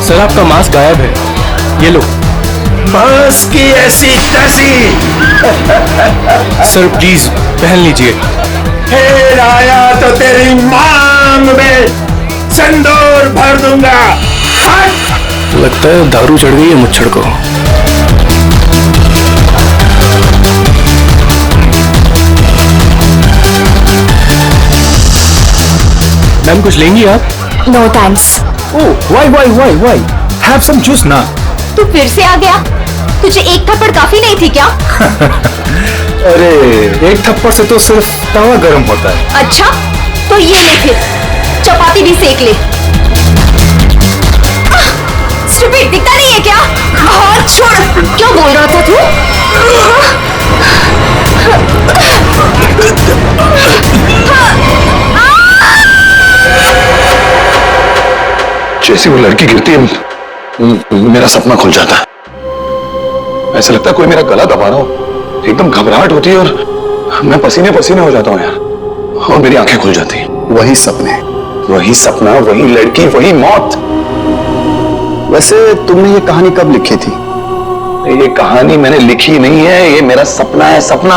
Sir आपका mask गायब है, ये लो। मास्क की ऐसी तैसी। सर प्लीज पहन लीजिए। फिर आया तो तेरी मांग में सिंदूर भर दूंगा। लगता है दारू चढ़ गई है मुच्छड़ को। मैम कुछ लेंगी आप? No thanks. Oh why have some juice ना। तू फिर से आ गया? तुझे एक थप्पड़ काफी नहीं थी क्या? अरे एक थप्पड़ से तो सिर्फ तवा गर्म होता है। अच्छा तो ये ले फिर, चपाती भी सेक ले। स्टूपिड, दिखता नहीं है क्या? हाथ छोड़। क्या बोल रहा था तू? जैसी वो लड़की गिरती है मेरा सपना खुल जाता है। ऐसा लगता है कोई मेरा गला दबा रहा हो। एकदम घबराहट होती है और मैं पसीने पसीने हो जाता हूँ यार, और मेरी आंखें खुल जाती हैं। वही सपने, वही सपना, वही लड़की, वही मौत। वैसे तुमने ये कहानी कब लिखी थी? ये कहानी मैंने लिखी नहीं है, ये मेरा सपना है। सपना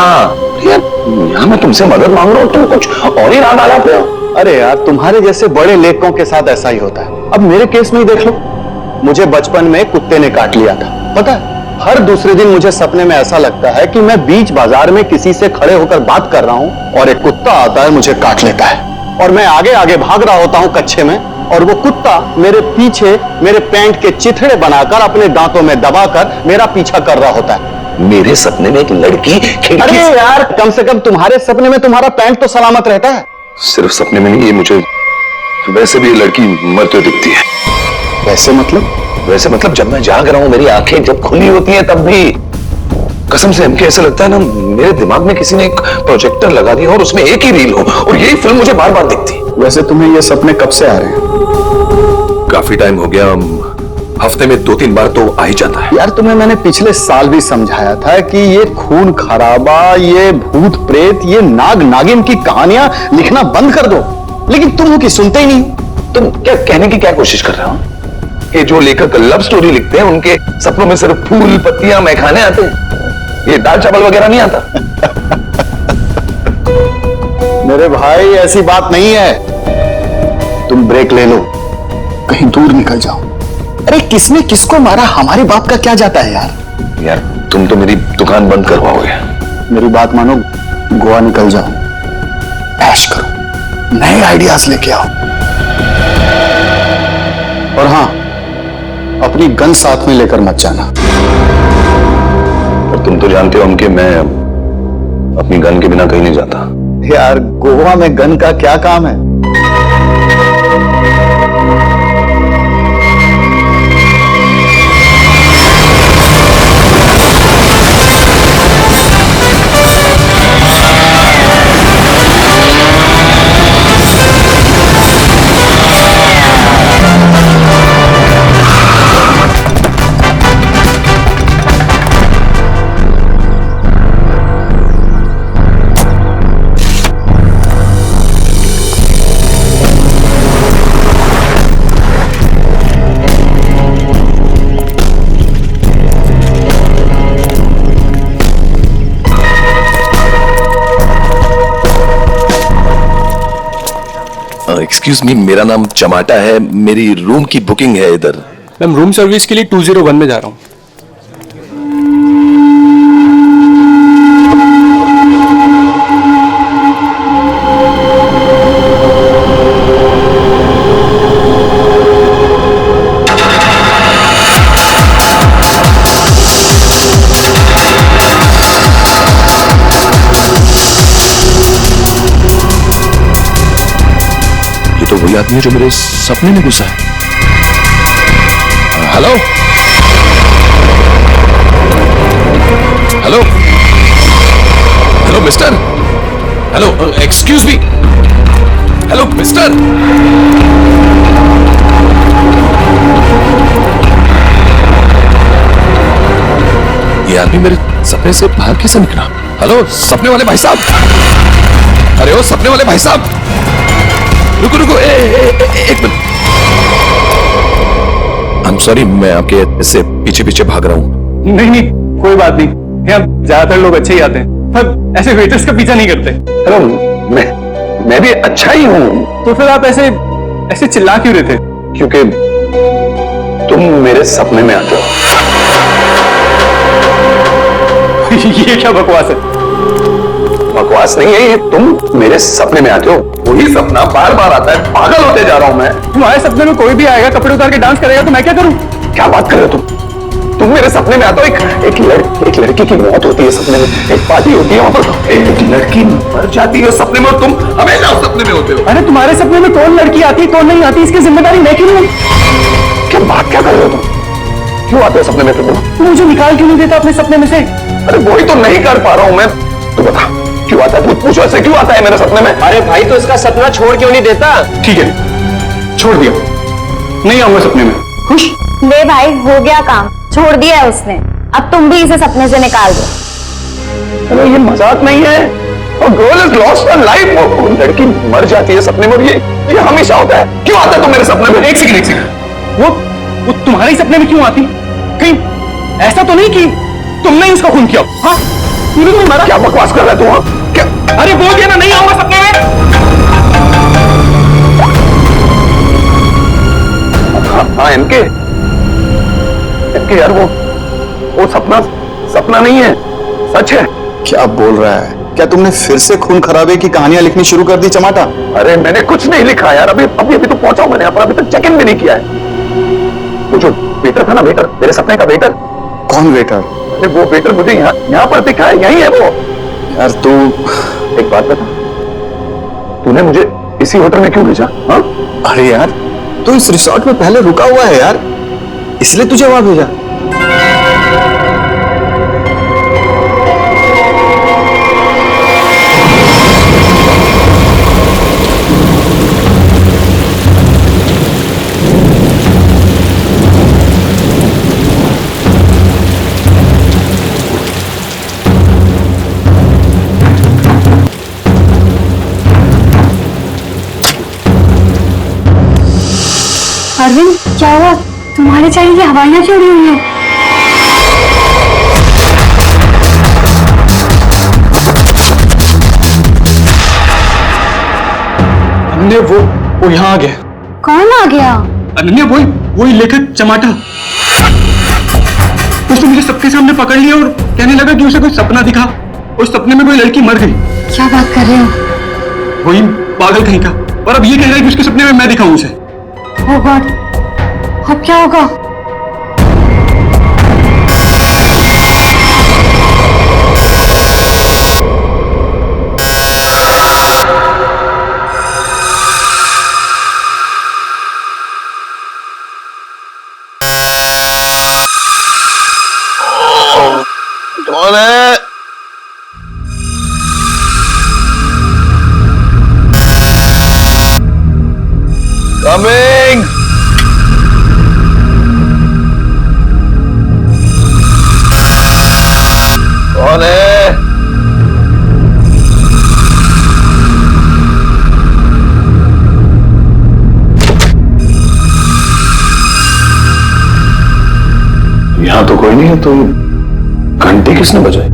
यार, यहाँ मैं तुमसे मदद मांग रहा हूँ, तुम कुछ और ही राग आ जाते हो। अरे यार, तुम्हारे जैसे बड़े लेखकों के साथ ऐसा ही होता है। अब मेरे केस में ही देख लो, मुझे बचपन में कुत्ते ने काट लिया था। पता है, हर दूसरे दिन मुझे सपने में ऐसा लगता है कि मैं बीच बाजार में किसी से खड़े होकर बात कर रहा हूं और एक कुत्ता आता है, मुझे काट लेता है और मैं आगे आगे भाग रहा होता हूं कच्चे में, और वो कुत्ता मेरे पीछे मेरे पैंट के चिथड़े बनाकर अपने दांतों में दबाकर मेरा पीछा कर रहा होता है। मेरे सपने में एक लड़की खिड़की। अरे यार, कम से कम तुम्हारे सपने में तुम्हारा पैंट तो सलामत रहता है। सिर्फ सपने में नहीं, ये मुझे वैसे भी ये लड़की मरते हुए दिखती है। वैसे मतलब? वैसे मतलब जब मैं जाग रहा हूं, मेरी आंखें जब खुली होती हैं तब भी कसम से हमको ऐसा लगता है ना, मेरे दिमाग में किसी ने एक प्रोजेक्टर लगा दिया और उसमें एक ही रील हो और यही फिल्म मुझे बार बार दिखती। वैसे तुम्हें ये सपने कब से आ रहे हैं? काफी टाइम हो गया, हफ्ते में 2-3 बार तो आ ही जाता है। यार तुम्हें मैंने पिछले साल भी समझाया था कि ये खून खराबा, ये भूत प्रेत, ये नाग नागिन की कहानियां लिखना बंद कर दो, लेकिन तुम की सुनते ही नहीं। तुम क्या कहने की क्या कोशिश कर रहे हो कि जो लेखक लव स्टोरी लिखते हैं उनके सपनों में सिर्फ फूल पत्तियां मैखाने आते हैं, ये दाल चावल वगैरह नहीं आता? मेरे भाई ऐसी बात नहीं है। तुम ब्रेक ले लो, कहीं दूर निकल जाओ। अरे किसने किसको मारा, हमारी बात का क्या जाता है यार। यार तुम तो मेरी दुकान बंद करवाओगे। मेरी बात मानो, गोवा निकल जाओ, ऐश करो, नए आइडियाज लेके आओ, और हां, अपनी गन साथ में लेकर मत जाना। और तुम तो जानते हो कि मैं अपनी गन के बिना कहीं नहीं जाता। यार गोवा में गन का क्या काम है? एक्सक्यूज मी, मेरा नाम चमाटा है, मेरी रूम की बुकिंग है इधर। मैम रूम सर्विस के लिए 201 में जा रहा हूँ। तो वही आदमी है जो मेरे सपने में घुसा है। Hello hello hello mister, hello excuse me, hello mister. ये आदमी मेरे सपने से बाहर कैसे निकला? हेलो सपने वाले भाई साहब, अरे ओ सपने वाले भाई साहब, रुको रुको, एक मिनट। आई एम सॉरी, मैं आपके इससे पीछे पीछे भाग रहा हूँ। नहीं नहीं, कोई बात नहीं, यहाँ ज्यादातर लोग अच्छे ही आते हैं, पर ऐसे वेटर्स का पीछा नहीं करते। हेलो, मैं भी अच्छा ही हूँ। तो फिर आप ऐसे ऐसे चिल्ला क्यों रहे थे? क्योंकि तुम मेरे सपने में आते हो। ये क्या बकवास है? बकवास नहीं है ये, तुम मेरे सपने में आते हो। वही सपना बार बार आता है, पागल होते जा रहा हूं मैं। तुम्हारे सपने में कोई भी आएगा, कपड़े उतार के डांस करेगा, तो मैं क्या करूं? क्या बात कर रहे हो तुम मेरे सपने में आते हो। एक लड़की की मौत होती है सपने में, एक पार्टी होती है वहां पर, एक लड़की मर जाती है सपने में, और तुम हमेशा उस सपने में होते हो। अरे तुम्हारे सपने में कौन लड़की आती है कौन नहीं आती, इसकी जिम्मेदारी मैं क्यों लूं? क्या बात क्या कर रहे हो तुम? क्यों आते हो सपने में तुम? मुझे निकाल क्यों नहीं देता अपने सपने में से? अरे वही तो नहीं कर पा रहा हूं मैं। तू बता क्यों आता है, पूछो ऐसे क्यों आता है मेरे सपने में? अरे भाई, तो इसका सपना छोड़ क्यों नहीं देता? ठीक है, छोड़ दिया, नहीं आऊंगा सपने में। खुश? ले भाई, हो गया काम, छोड़ दिया है उसने, अब तुम भी इसे सपने से निकाल दो। अरे ये मजाक नहीं है, और girl is lost her life. वो लड़की मर जाती है सपने में, और ये हमेशा होता है। क्यों आता है तुम मेरे सपने में? एक सेकंड, वो तुम्हारे सपने में क्यों आती? कहीं ऐसा तो नहीं कि तुमने ही उसका खून किया? हाँ, तूने तो मारा। क्या बकवास कर रहा है तू? हाँ? क्या? अरे बोल दिया ना, नहीं आऊंगा सपने में। हाँ एमके यार, वो सपना नहीं है, सच है। क्या बोल रहा है? क्या तुमने फिर से खून खराबे की कहानियां लिखनी शुरू कर दी चमाटा? अरे मैंने कुछ नहीं लिखा यार, अभी तो पहुंचा हूं मैंने यहाँ पर, अभी तक चेक इन भी नहीं किया है। वो जो वेटर था ना, वेटर, मेरे सपने का वेटर। कौन वेटर? अरे वो वेटर मुझे यहाँ पर दिखा है, यही है वो। यार तू एक बात बता, तूने मुझे इसी होटल में क्यों भेजा? हाँ? अरे यार, तू इस रिसोर्ट में पहले रुका हुआ है यार, इसलिए तुझे वहां भेजा। अरविंद, क्या हुआ? तुम्हारे चाहिए की हवाइयां क्यों उड़ी हुई हैं? अनन्या, वो यहाँ आ गया। कौन आ गया? अनन्या, वही लेखक चमाटा। उसने मुझे सबके सामने पकड़ लिया और कहने लगा कि उसे कोई सपना दिखा, उस सपने में कोई लड़की मर गई। क्या बात कर रहे हो? वही पागल कहीं का, और अब ये कह रहा है कि उसके सपने में मैं दिखाऊं उसे। ओह गॉड, अब क्या होगा? कौन है? कमिंग। कौन है? यहां तो कोई नहीं है, तो घंटी किसने बजाई?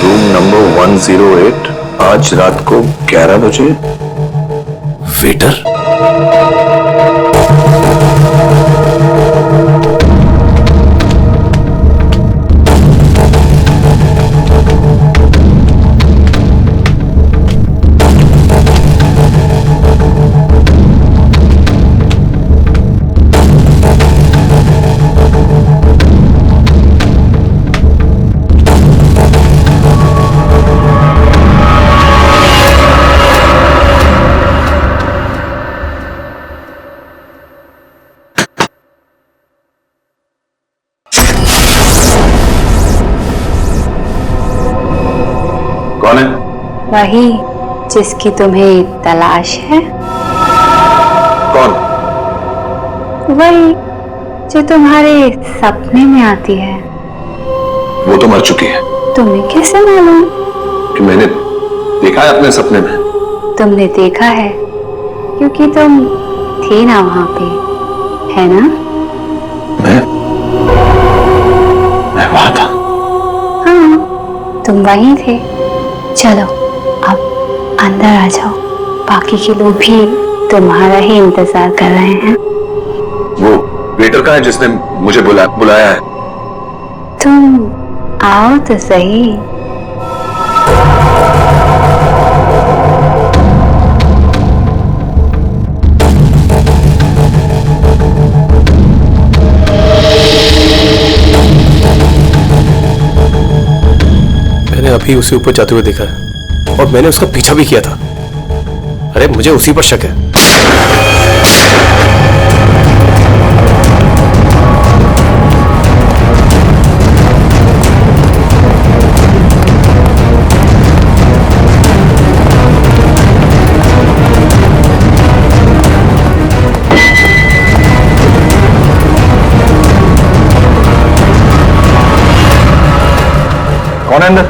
रूम नंबर 108, आज रात को 11 बजे। वेटर? कौन है? वही जिसकी तुम्हें तलाश है। कौन? वही जो तुम्हारे सपने में आती है। वो तो मर चुकी है। तुम्हें कैसे मालूम? कि मैंने देखा है अपने सपने में। तुमने देखा है क्योंकि तुम थे ना वहां पे, है ना? मैं वहां था। हाँ, तुम वहीं थे। चलो अब अंदर आ जाओ, बाकी के लोग भी तुम्हारा ही इंतजार कर रहे हैं। वो वेटर कहाँ है जिसने मुझे बुलाया है? तुम आओ तो सही। मैंने अभी उसे ऊपर जाते हुए देखा है और मैंने उसका पीछा भी किया था। अरे मुझे उसी पर शक है। कौन है अंदर?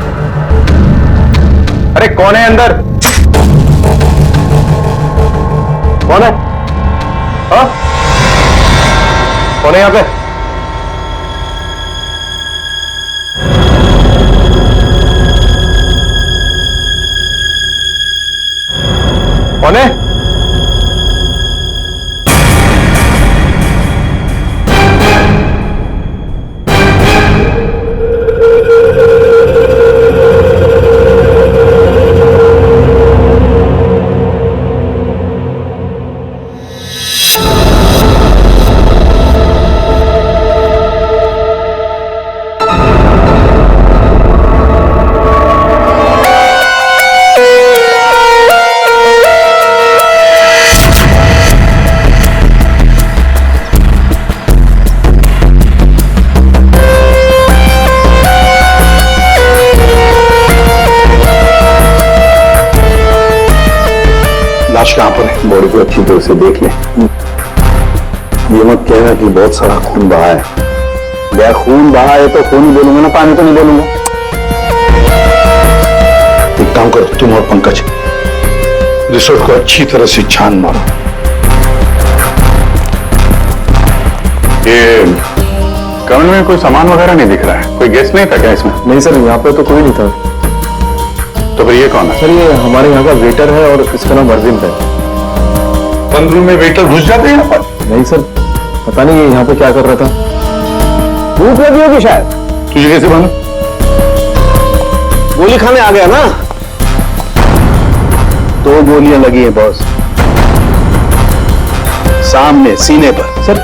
अरे कौन है अंदर? कौन है? हाँ? कौन है यहां पे? कौन है? लाश कहां पर है? बॉडी को अच्छी तरह से देख ले। ये मत कहना कि बहुत सारा खून बहा है। मैं खून बहा है तो खून ही बोलूंगा ना, पानी तो नहीं बोलूंगा। एक काम करो, तुम और पंकज रिसोर्ट को अच्छी तरह से छान मारो। ये कमरे में कोई सामान वगैरह नहीं दिख रहा है। कोई गेस्ट नहीं था क्या इसमें? नहीं सर, यहाँ पे तो कोई नहीं था। तो फिर ये कौन है? सर ये हमारे यहाँ का वेटर है और इसका नाम अर्जिंद है। बंद रूम में वेटर घुस जाते हैं यहाँ पर? नहीं सर, पता नहीं ये यहाँ पे क्या कर रहा था। भूख लगी होगी शायद। तुझे कैसे मालूम? गोली खाने आ गया ना। 2 गोलियां लगी हैं बॉस, सामने सीने पर। सर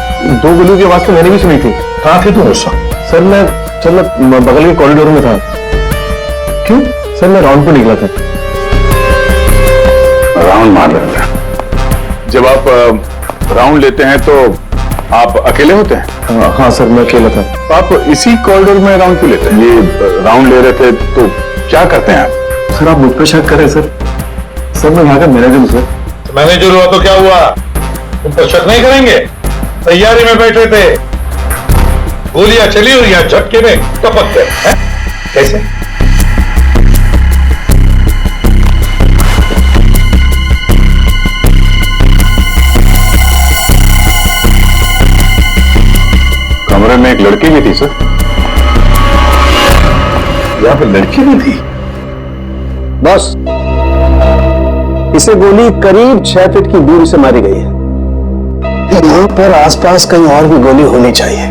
2 गोलियों की आवाज तो मैंने भी सुनी थी। कहाँ थे तुम उस वक्त? सर मैं बगल के कॉरिडोर में था। क्यों? सर मैं राउंड पे निकला था। राउंड मार रहे थे? जब आप राउंड लेते हैं तो आप अकेले होते हैं? हाँ सर, मैं अकेला था। तो आप इसी कॉरिडोर में राउंड क्यों लेते हैं? ये राउंड ले रहे थे तो क्या करते हैं आप? सर आप मुझ पर शक करें सर। सर मैं यहाँ का मैनेजर हूँ सर। मैनेजर हुआ तो क्या हुआ? तुम पर शक नहीं करेंगे? तैयारी में बैठे थे, गोलियां चली और यहाँ झटके में टपक गए। कैसे? कमरे में एक लड़की भी थी सर। यहाँ पे लड़की भी थी? बस इसे गोली करीब 6 फीट की दूरी से मारी गई है। यहाँ पर आसपास कहीं और भी गोली होनी चाहिए।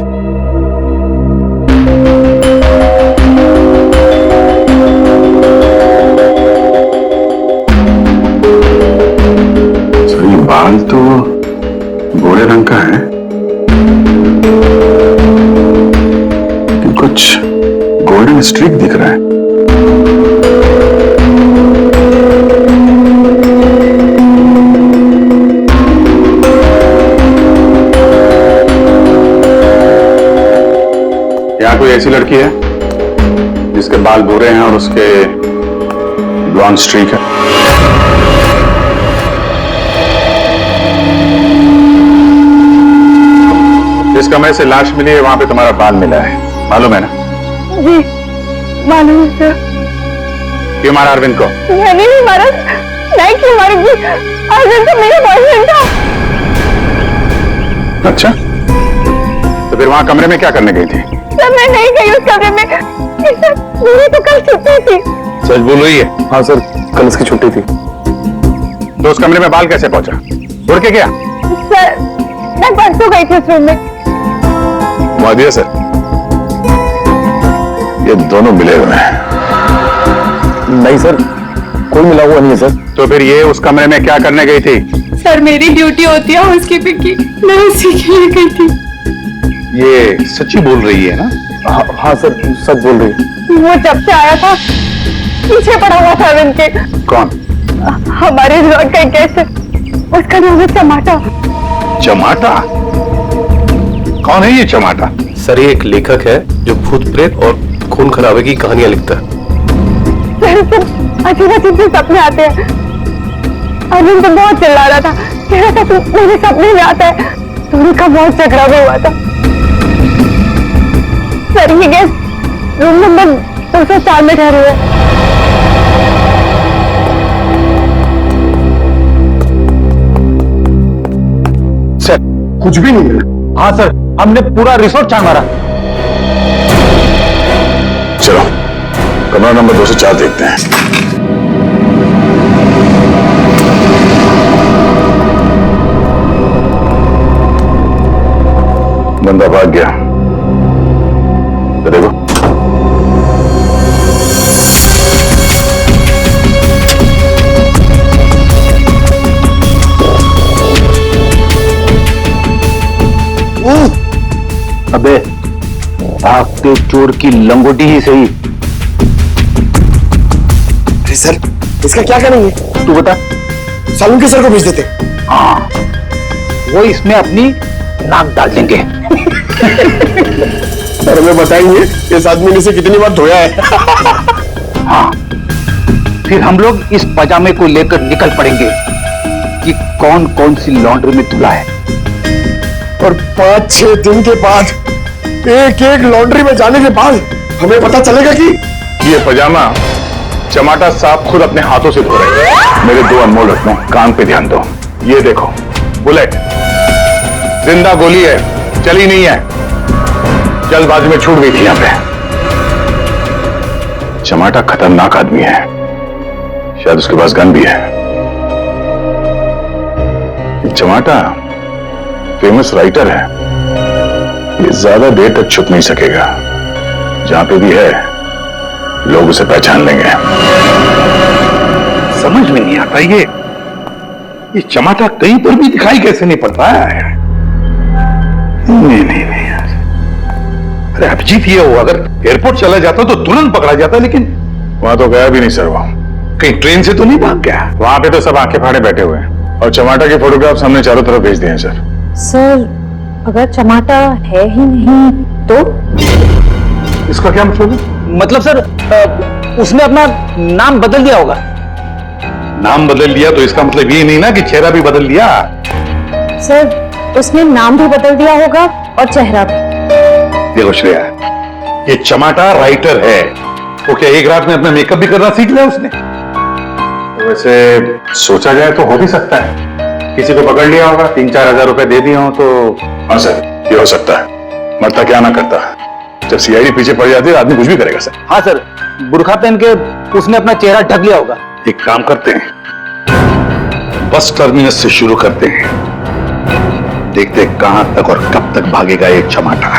सर ये बाल तो गोरे रंग का है, लेकिन कुछ गोल्डन स्ट्रीक दिख रहा है। यहाँ कोई ऐसी लड़की है जिसके बाल भूरे हैं और उसके ब्लॉन्ड स्ट्रीक है? जिस कमरे से लाश मिली है वहां पे तुम्हारा बाल मिला है, मालूम है ना? जी मालूम है सर। क्यों मारा अरविंद को? मैंने नहीं मारा, नहीं क्यों मारूंगी, अरविंद तो मेरा बॉयफ्रेंड था। अच्छा, तो फिर वहां कमरे में क्या करने गई थी? सर मैं नहीं गई उस कमरे में, सर मेरी तो कल छुट्टी थी। सच बोल रही है? हाँ सर, कल इसकी छुट्टी थी। तो उस कमरे में बाल कैसे पहुंचा? उड़ के गया? सर मैं परसों गई थी उस रूम में। मुआविया सर, ये दोनों मिले हुए हैं। नहीं सर, कोई मिला हुआ नहीं है सर। तो फिर ये उस कमरे में क्या करने गई थी? सर मेरी ड्यूटी होती है हाउसकीपिंग की, मैं उसी के लिए गई थी। ये सच्ची बोल रही है ना? हाँ सर, सच बोल रही है। वो जब से आया था पीछे पड़ा हुआ था अरविंद के। कौन? हमारे रिजॉर्ट का गेस्ट, उसका नाम है चमाटा। चमाटा? कौन है ये चमाटा? सर ये एक लेखक है जो भूत प्रेत और खून खराबे की कहानियां लिखता है। सर अजीब अजीब से सपने आते हैं। अरविंद तो बहुत चिल्ला रहा था, कह रहा था तू मेरे सपने में आता है। दोनों का बहुत झगड़ा भी हुआ था। सर ये गेस्ट रूम नंबर 204 में ठहरे हुए। सर कुछ भी नहीं मिला। हाँ सर, हमने पूरा रिसोर्ट छान मारा। चलो कमरा नंबर 204 देखते हैं। बंदा भाग गया, तो देखो। अबे भागते चोर की लंगोटी ही सही। अरे सर, इसका क्या करेंगे? तू बता। सालून के सर को भेज देते। हाँ, वो इसमें अपनी नाक डाल देंगे। सर हमें बताएंगे इस आदमी ने से कितनी बार धोया है? हाँ, फिर हम लोग इस पजामे को लेकर निकल पड़ेंगे कि कौन कौन सी लॉन्ड्री में धुला है। और 5-6 दिन के बाद, एक एक लॉन्ड्री में जाने के बाद हमें पता चलेगा कि ये पजामा चमाटा साहब खुद अपने हाथों से धो रहे हैं। मेरे दो अनमोल रत्नों, कान पे ध्यान दो। ये देखो बुलेट, जिंदा गोली है, चली नहीं है, जल्दबाजी में छूट गई थी यहां पे। चमाटा खतरनाक आदमी है, शायद उसके पास गन भी है। चमाटा फेमस राइटर है, ये ज्यादा देर तक छुप नहीं सकेगा। जहां पे भी है लोग उसे पहचान लेंगे। समझ में नहीं आता ये चमाटा कहीं पर भी दिखाई कैसे नहीं पड़ता है? नहीं यार, अरे अभिजीत ये हो, अगर एयरपोर्ट चला जाता तो तुरंत पकड़ा जाता, लेकिन वहां तो गया भी नहीं सर। वो कहीं ट्रेन से तो नहीं भाग गया? वहां पे तो सब आंखें फाड़े बैठे हुए हैं और चमाटा के फोटोग्राफ्स हमने चारों तरफ भेज दिए हैं सर। सर अगर चमाटा है ही नहीं तो? इसका क्या मतलब है? मतलब सर उसने अपना नाम बदल दिया होगा। नाम बदल दिया तो इसका मतलब ये नहीं ना कि चेहरा भी बदल दिया। सर उसने नाम भी बदल दिया होगा और चेहरा भी। देखो श्रेया, ये चमाटा राइटर है, वो क्या एक रात में अपना मेकअप भी करना सीख लिया उसने? वैसे सोचा जाए तो हो भी सकता है, किसी को पकड़ लिया होगा, 3-4 हजार रुपए दे दिए हो तो। हाँ सर, ये हो सकता है। मरता क्या ना करता, जब सीआईडी पीछे पड़ जाती है आदमी कुछ भी करेगा सर। हाँ सर, बुर्खा पहन के उसने अपना चेहरा ढक लिया होगा। एक काम करते हैं, बस टर्मिनस से शुरू करते हैं, देखते हैं कहां तक और कब तक भागेगा ये चमाटा।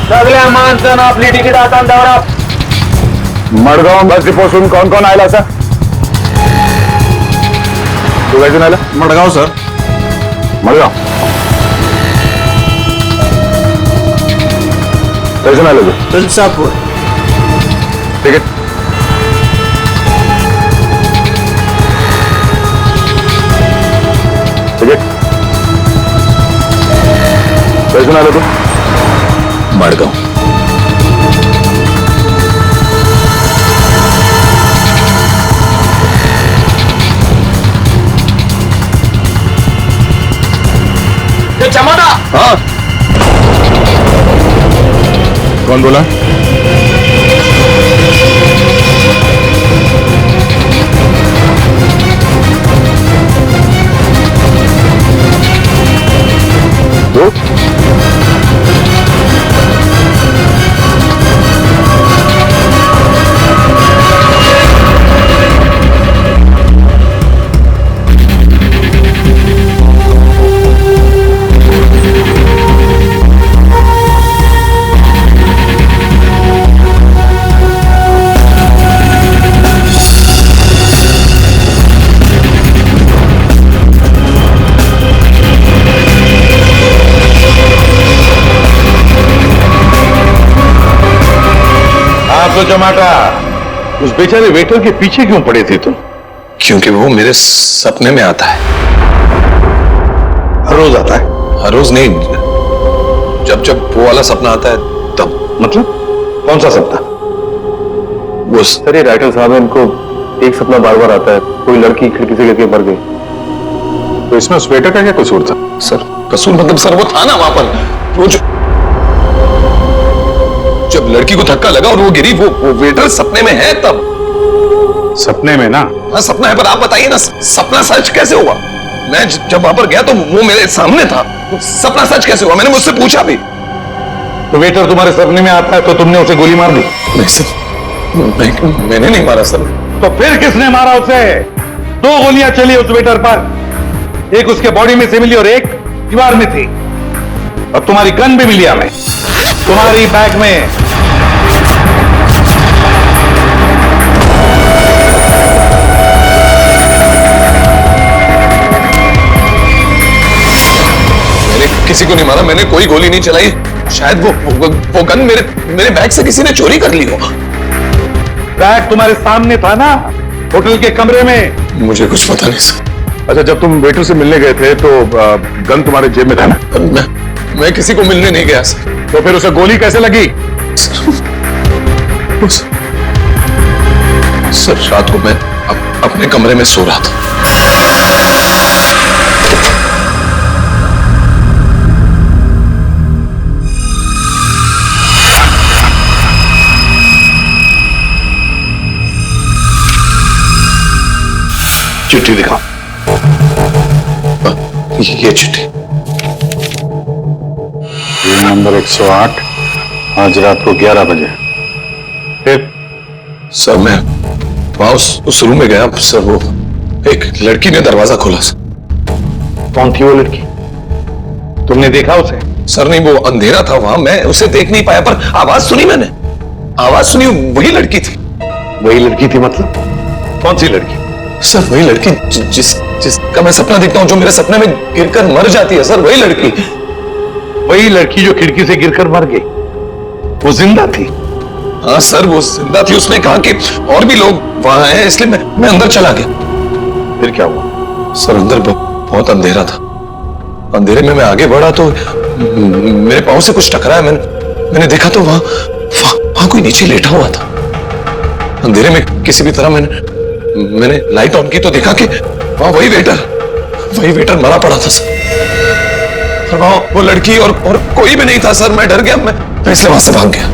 सगळ्या माणसानं आपली तिकीट हातान दवरा. मडगाव बस डिपो सुन कौन कौन आयला सर? तू काय आला? मडगाव सर. मडगाव कैसे आलो तू? तुलसापूर. तिकीट तिकीट कैसे आलो तू? माड़गांव। चमाटा। हाँ, कौन बोला? दो तो चमाटा, उस बेचारे वेटर के पीछे क्यों पड़े थे तुम? क्योंकि वो मेरे सपने में आता है। हर रोज आता है? हर रोज नहीं, जब जब वो वाला सपना आता है तब। मतलब कौन सा सपना? वो सर ये राइटर साहब है, इनको एक सपना बार बार आता है, कोई लड़की खिड़की से गिर के मर गई। तो इसमें उस वेटर का क्या कसूर था? सर कसूर मतलब सर वो था ना वहां पर, वो जब लड़की को धक्का लगा और वो गिरी, वो वेटर सपने में है तब। सपने में ना? हाँ सपना है, पर आप बताइए ना सपना सच कैसे हुआ? मैं जब वहां पर गया तो वो मेरे सामने था, सपना सच कैसे हुआ? मैंने मुझसे पूछा भी। तो वेटर तुम्हारे सपने में आता है तो तुमने उसे गोली मार दी? नहीं सर, मैंने नहीं मारा सर। तो फिर किसने मारा उसे? 2 गोलियां चली उस वेटर पर, एक उसके बॉडी में से मिली और एक दीवार में थी। और तुम्हारी गन भी मिली हमें, तुम्हारी बैग में। मैंने किसी को नहीं मारा, मैंने कोई गोली नहीं चलाई। शायद वो गन मेरे बैग से किसी ने चोरी कर ली हो। बैग तुम्हारे सामने था ना, होटल के कमरे में। मुझे कुछ पता नहीं सर। अच्छा, जब तुम वेटर से मिलने गए थे तो गन तुम्हारे जेब में था ना? मैं किसी को मिलने नहीं गया सर। तो फिर उसे गोली कैसे लगी? सर रात को मैं अपने कमरे में सो रहा था। चिट्ठी दिखाओ। ये चिट्ठी। रूम नंबर 108, आज रात को 11 बजे। फिर? सर मैं वहां उस रूम में गया सर, वो एक लड़की ने दरवाजा खोला सर। कौन थी वो लड़की? तुमने देखा उसे? सर नहीं, वो अंधेरा था वहां, मैं उसे देख नहीं पाया, पर आवाज सुनी मैंने। आवाज सुनी, वही लड़की थी। वही लड़की थी मतलब? कौन सी लड़की? सर वही लड़की जिसका मैं सपना देखता हूँ, जो मेरे सपने में गिरकर मर जाती है सर, वही लड़की। वही लड़की जो खिड़की से गिरकर मर गई, वो जिंदा थी? हाँ सर वो जिंदा थी। उसने कहा कि और भी लोग वहां हैं, इसलिए मैं अंदर चला गया। फिर क्या हुआ? सर अंदर बहुत अंधेरा था। अंधेरे में मैं आगे बढ़ा तो मेरे पांव से कुछ टकराया। मैंने देखा तो वहां कोई नीचे लेटा हुआ था। अंधेरे में किसी भी तरह मैंने लाइट ऑन की तो देखा कि वहां वही वेटर मरा पड़ा था सर। और वहां वो लड़की और कोई भी नहीं था सर। मैं डर गया, मैं इसलिए वहां से भाग गया।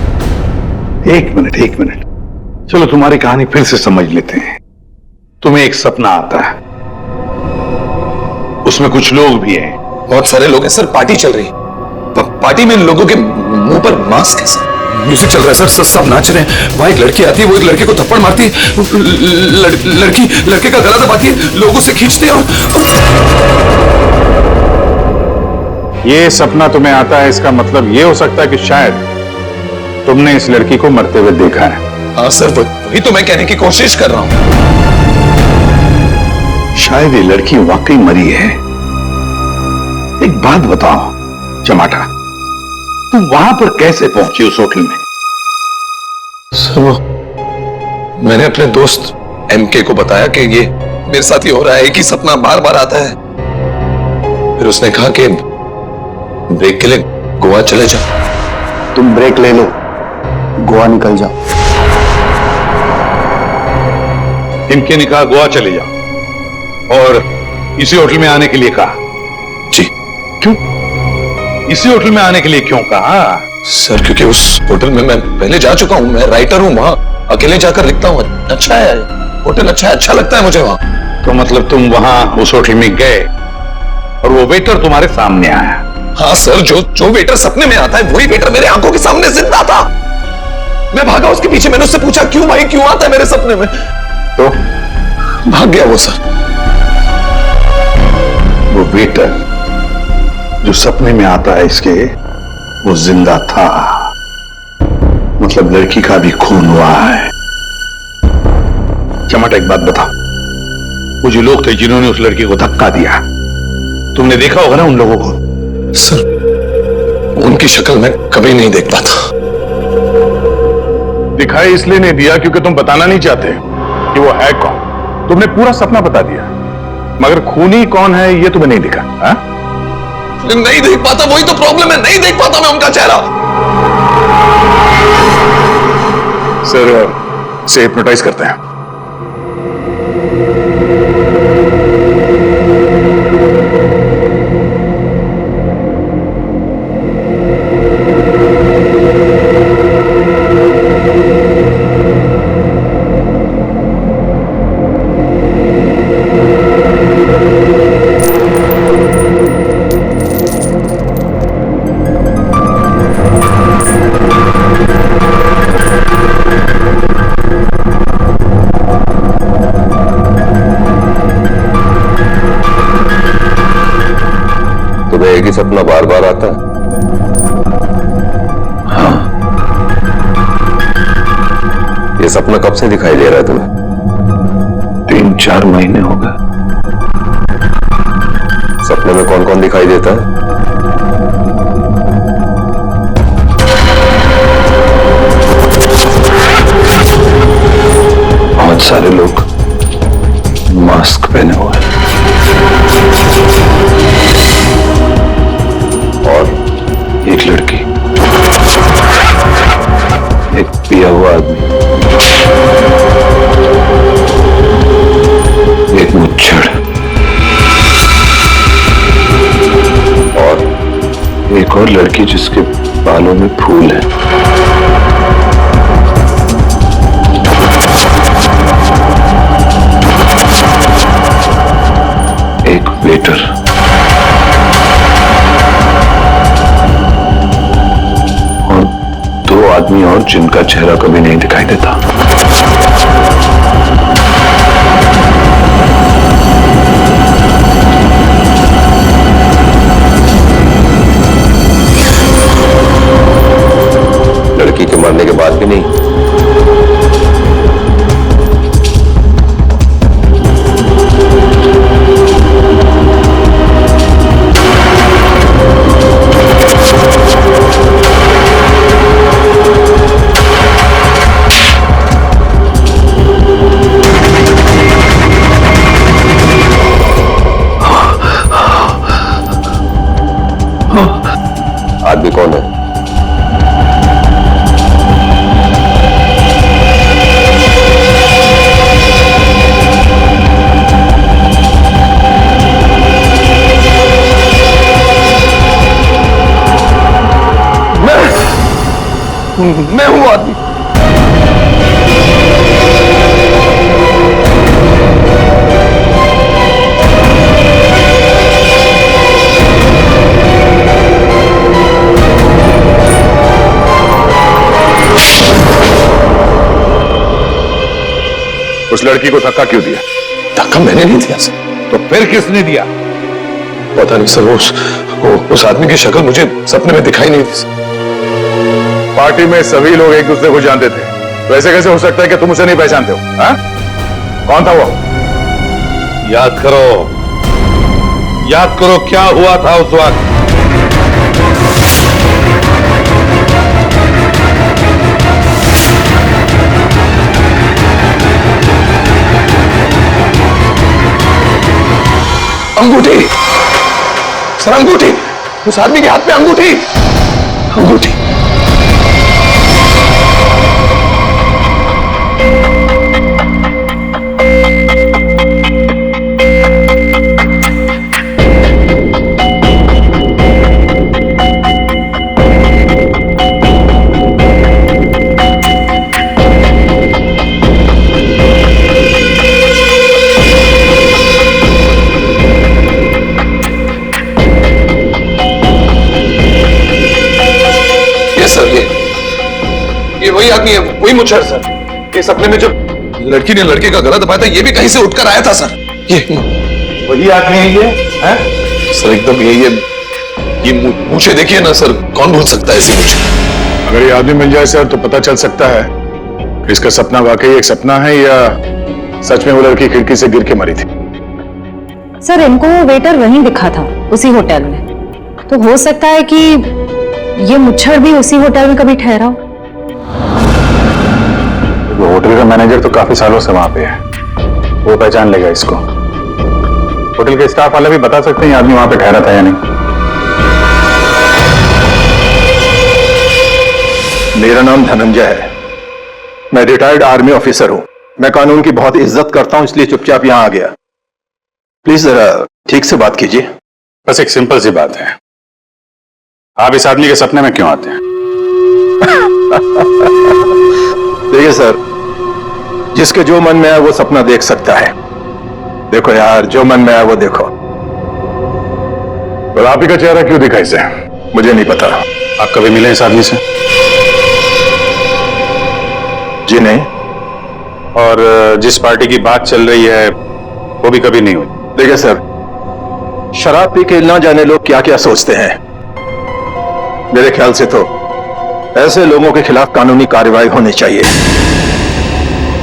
एक मिनट, चलो तुम्हारी कहानी फिर से समझ लेते हैं। तुम्हें एक सपना आता है, उसमें कुछ लोग भी हैं। बहुत सारे लोग हैं सर, पार्टी चल रही है। पार्टी में लोगों के मुंह पर मास्क है सर। म्यूजिक चल रहा है सर, सब नाच रहे हैं। वहां एक लड़की आती है, वो एक लड़के को थप्पड़ मारती है। लड़की लड़के का गला दबाती है, लोगों से खींचती है। ये सपना तुम्हें आता है, इसका मतलब ये हो सकता है कि शायद तुमने इस लड़की को मरते हुए देखा है। हाँ सर वही तो मैं कहने की कोशिश कर रहा हूं। शायद ये लड़की वाकई मरी है। एक बात बताओ चमाटा, तुम वहां पर कैसे पहुंची उस होटल में? सर वो मैंने अपने दोस्त एमके को बताया कि ये मेरे साथ ही हो रहा है, एक ही सपना बार बार आता है। फिर उसने कहा कि ब्रेक के लिए गोवा चले जाओ। तुम ब्रेक ले लो, गोवा निकल जाओ। इनके ने कहा गोवा चले जाओ और इसी होटल में आने के लिए कहा। जी। क्यों इसी होटल में आने के लिए क्यों कहा? सर क्योंकि उस होटल में मैं पहले जा चुका हूं, मैं राइटर हूं, वहां अकेले जाकर लिखता हूं। अच्छा है होटल, अच्छा लगता है मुझे वहां। तो मतलब तुम वहां उस होटल में गए और वो वेटर तुम्हारे सामने आया? हाँ सर, जो वेटर सपने में आता है वही वेटर मेरे आंखों के सामने जिंदा था। मैं भागा उसके पीछे, मैंने उससे पूछा क्यों भाई, क्यों आता है मेरे सपने में? तो भाग गया वो सर। वो वेटर जो सपने में आता है इसके, वो जिंदा था। मतलब लड़की का भी खून हुआ है। चमाटा एक बात बता, वो जो लोग थे जिन्होंने उस लड़की को धक्का दिया, तुमने देखा होगा ना उन लोगों को? सर उनकी शक्ल मैं कभी नहीं देख पाता। दिखाई इसलिए नहीं दिया क्योंकि तुम बताना नहीं चाहते कि वो है कौन। तुमने पूरा सपना बता दिया, मगर खूनी कौन है ये तुम्हें नहीं दिखा। हा? नहीं देख पाता, वही तो प्रॉब्लम है, नहीं देख पाता मैं उनका चेहरा। सर से हिप्नोटाइज करते हैं। एक ही सपना बार बार आता है? हाँ। ये सपना कब से दिखाई दे रहा है तुम्हें? 3-4 महीने हो गए। सपने में कौन कौन दिखाई देता है? बहुत सारे लोग मास्क पहने हुए हैं और एक लड़की, एक पिया हुआ आदमी, एक मुच्छड़ और एक और लड़की जिसके बालों में फूल है। एक वेटर और 2 आदमी और जिनका चेहरा कभी नहीं दिखाई देता। लड़की के मरने के बाद भी नहीं? आदमी कौन है? मैं हूं आदमी। उस लड़की को धक्का क्यों दिया? धक्का मैंने नहीं दिया सर। तो फिर किसने दिया? पता नहीं सर, उस आदमी की शक्ल मुझे सपने में दिखाई नहीं दी सर। पार्टी में सभी लोग एक दूसरे को जानते थे, वैसे कैसे हो सकता है कि तुम उसे नहीं पहचानते हो? हा? कौन था वो? याद करो क्या हुआ था उस वक्त। अंगूठी सर, अंगूठी, उस आदमी के हाथ में अंगूठी। वही आदमी है, वही मुच्छर सर। ये सपने में जो लड़की ने लड़के का गला दबाया था, ये भी कहीं से उठकर आया था सर। ये वही आदमी है ये, हैं? सर एकदम ये मूछे देखिए ना सर, कौन भूल सकता है ऐसी मूछे। अगर ये आदमी मिल जाए सर तो पता चल सकता है कि इसका सपना वाकई एक सपना है या सच में वो लड़की खिड़की से गिर के मरी थी। सर इनको वो वेटर वहीं दिखा था, उसी होटल में। तो हो सकता है कि ये मुच्छर भी उसी होटल में कभी ठहरा हो। वो होटल का मैनेजर तो काफी सालों से वहां पे है, वो पहचान लेगा इसको। होटल के स्टाफ वाले भी बता सकते हैं आदमी वहां पे ठहरा था या नहीं। मेरा नाम धनंजय है, मैं रिटायर्ड आर्मी ऑफिसर हूं। मैं कानून की बहुत इज्जत करता हूं, इसलिए चुपचाप यहां आ गया। प्लीज जरा ठीक से बात कीजिए। बस एक सिंपल सी बात है, आप इस आदमी के सपने में क्यों आते हैं? देखिए सर, जिसके जो मन में आए वो सपना देख सकता है। देखो यार, जो मन में आए वो देखो। और आप ही का चेहरा क्यों दिखा इसे? मुझे नहीं पता। आप कभी मिले इस आदमी से? जी नहीं। और जिस पार्टी की बात चल रही है वो भी कभी नहीं हुई? देखिए सर, शराब पी के ना जाने लोग क्या क्या सोचते हैं। मेरे ख्याल से तो ऐसे लोगों के खिलाफ कानूनी कार्रवाई होनी चाहिए।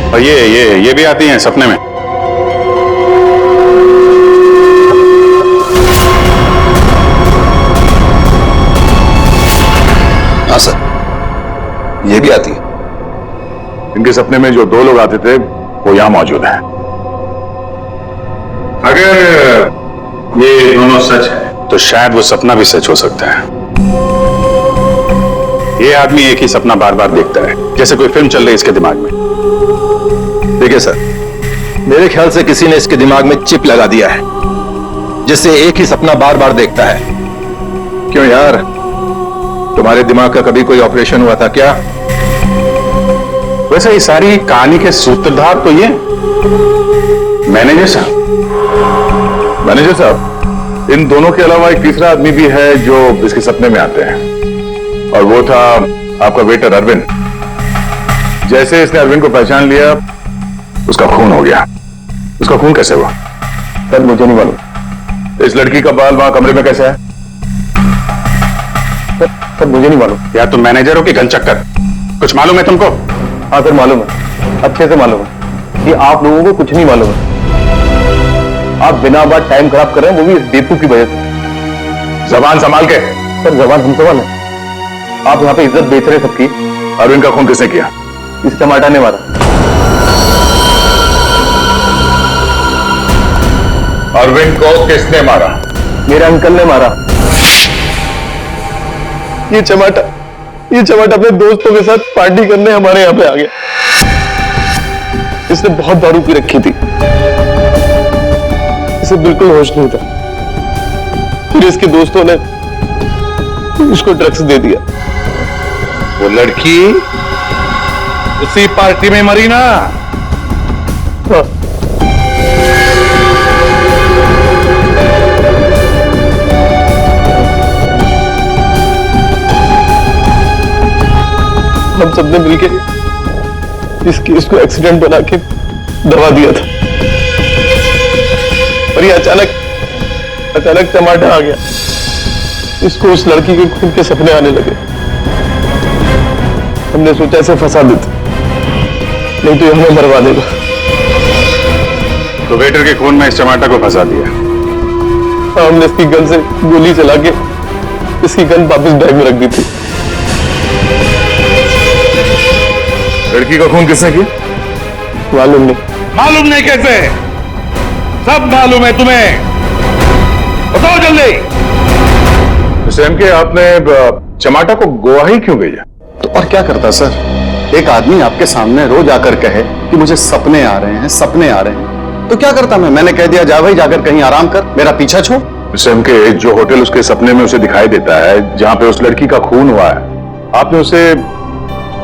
और ये भी आती हैं सपने में? हाँ सर, ये भी आती है। इनके सपने में जो दो लोग आते थे वो यहां मौजूद हैं। अगर ये दोनों सच है तो शायद वो सपना भी सच हो सकता है। ये आदमी एक ही सपना बार बार देखता है, जैसे कोई फिल्म चल रही है इसके दिमाग में। देखिए सर, मेरे ख्याल से किसी ने इसके दिमाग में चिप लगा दिया है, जिससे एक ही सपना बार बार देखता है। क्यों यार, तुम्हारे दिमाग का कभी कोई ऑपरेशन हुआ था क्या? वैसे ये सारी कहानी के सूत्रधार तो ये मैनेजर साहब, इन दोनों के अलावा एक तीसरा आदमी भी है जो इसके सपने में आते हैं, और वो था आपका वेटर अरविंद। जैसे इसने अरविंद को पहचान लिया, उसका खून हो गया। उसका खून कैसे हुआ? सर मुझे नहीं मालूम। इस लड़की का बाल वहां कमरे में कैसे है? सर मुझे नहीं मालूम। या तुम मैनेजर हो कि घन चक्कर? कुछ मालूम है तुमको? हाँ सर मालूम है, अच्छे से मालूम है कि आप लोगों को कुछ नहीं मालूम है। आप बिना बात टाइम खराब कर रहे हैं, वो भी इस बेवकूफ की वजह से। जबान संभाल के। सर जबान हम संभाल है, आप यहाँ पे इज्जत बेच रहे सबकी। अरविंद का खून किसने किया? इस टमाटर ने मारा। अरविंद को किसने मारा? मेरे अंकल ने मारा। ये टमाटर अपने दोस्तों के साथ पार्टी करने हमारे यहाँ पे आ गया। इसने बहुत दारू पी रखी थी, इसे बिल्कुल होश नहीं था। फिर इसके दोस्तों ने इसको ड्रग्स दे दिया। वो लड़की उसी पार्टी में मरी ना? हाँ। हम सबने मिलके इस केस को एक्सीडेंट बना के दबा दिया था, और ये अचानक टमाटर आ गया। इसको उस लड़की के खून के सपने आने लगे। हमने सोचा इसे फंसा देते, नहीं तो ये हमें मरवा देगा। तो वेटर के खून में इस टमाटर को फंसा दिया? हमने इसकी गन से गोली चला के इसकी गन वापस बैग में रख दी थी। लड़की का खून किसने किया? मालूम नहीं। मालूम नहीं कैसे? सब मालूम है तुम्हें, बताओ जल्दी। मिस्टर के आपने चमाटा को गोवा ही क्यों भेजा? तो और क्या करता सर, एक आदमी आपके सामने रोज आकर कहे कि मुझे सपने आ रहे हैं, तो क्या करता मैंने कह दिया जा भाई, जाकर कहीं आराम कर, मेरा पीछा छोड़। मिस्टर के जो होटल उसके सपने में उसे दिखाई देता है, जहां पे उस लड़की का खून हुआ है, आपने उसे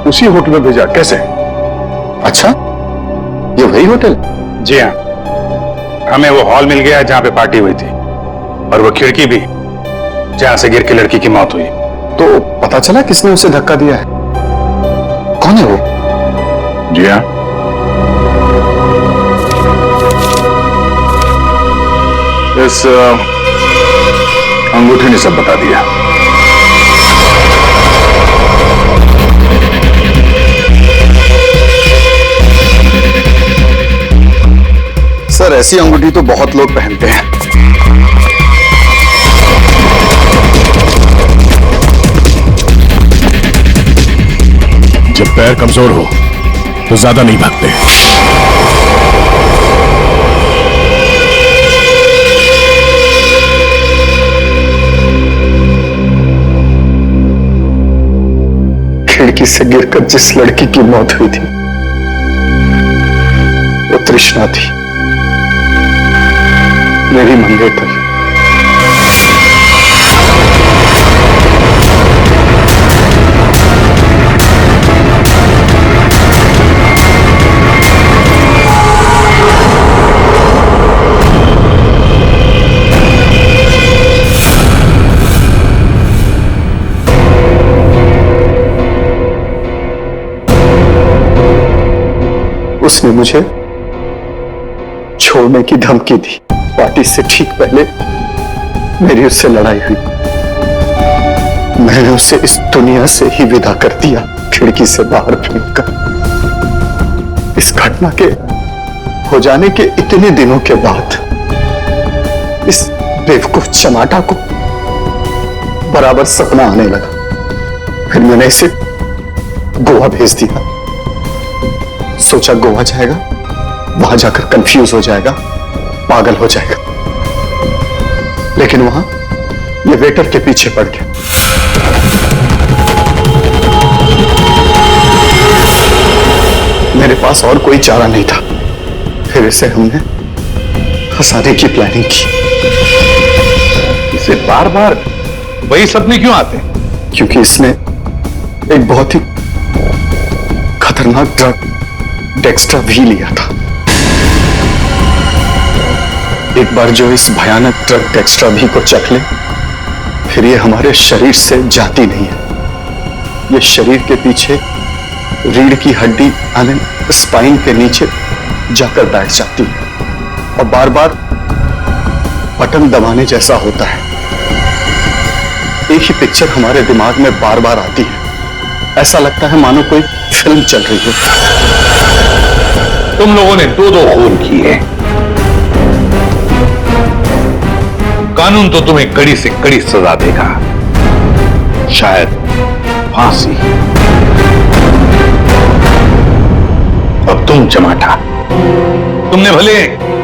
उसी होटल में भेजा कैसे? अच्छा, ये वही होटल? जी हाँ, हमें वो हॉल मिल गया जहां पे पार्टी हुई थी, और वो खिड़की भी जहां से गिर के लड़की की मौत हुई। तो पता चला किसने उसे धक्का दिया है? कौन है वो? जी हाँ, इस अंगूठी ने सब बता दिया। सर ऐसी अंगूठी तो बहुत लोग पहनते हैं। जब पैर कमजोर हो तो ज्यादा नहीं भागते। खिड़की से गिरकर जिस लड़की की मौत हुई थी वो तृष्णा थी, मेरी मंगेतर। उसने मुझे छोड़ने की धमकी दी। पार्टी से ठीक पहले मेरी उससे लड़ाई हुई। मैंने उसे इस दुनिया से ही विदा कर दिया, खिड़की से बाहर फेंककर। इस घटना के हो जाने के इतने दिनों के बाद इस बेवकूफ चमाटा को बराबर सपना आने लगा। फिर मैंने इसे गोवा भेज दिया। सोचा गोवा जाएगा, वहां जाकर कंफ्यूज हो जाएगा, पागल हो जाएगा। लेकिन वहां ये वेटर के पीछे पड़ गया। मेरे पास और कोई चारा नहीं था। फिर इसे हमने फंसाने की प्लानिंग की। इसे बार बार वही सपने क्यों आते हैं? क्योंकि इसने एक बहुत ही खतरनाक ड्रग डेक्स्ट्रा भी लिया था। एक बार जो इस भयानक ड्रग डेक्स्ट्रा भी को चख ले, फिर ये हमारे शरीर से जाती नहीं है। ये शरीर के पीछे रीढ़ की हड्डी यानी स्पाइन के नीचे जाकर बैठ जाती है और बार बार बटन दबाने जैसा होता है। एक ही पिक्चर हमारे दिमाग में बार बार आती है। ऐसा लगता है मानो कोई फिल्म चल रही हो। तुम लोगों ने दो खून किए। कानून तो तुम्हें कड़ी से कड़ी सजा देगा, शायद फांसी। अब तुम चमाटा, तुमने भले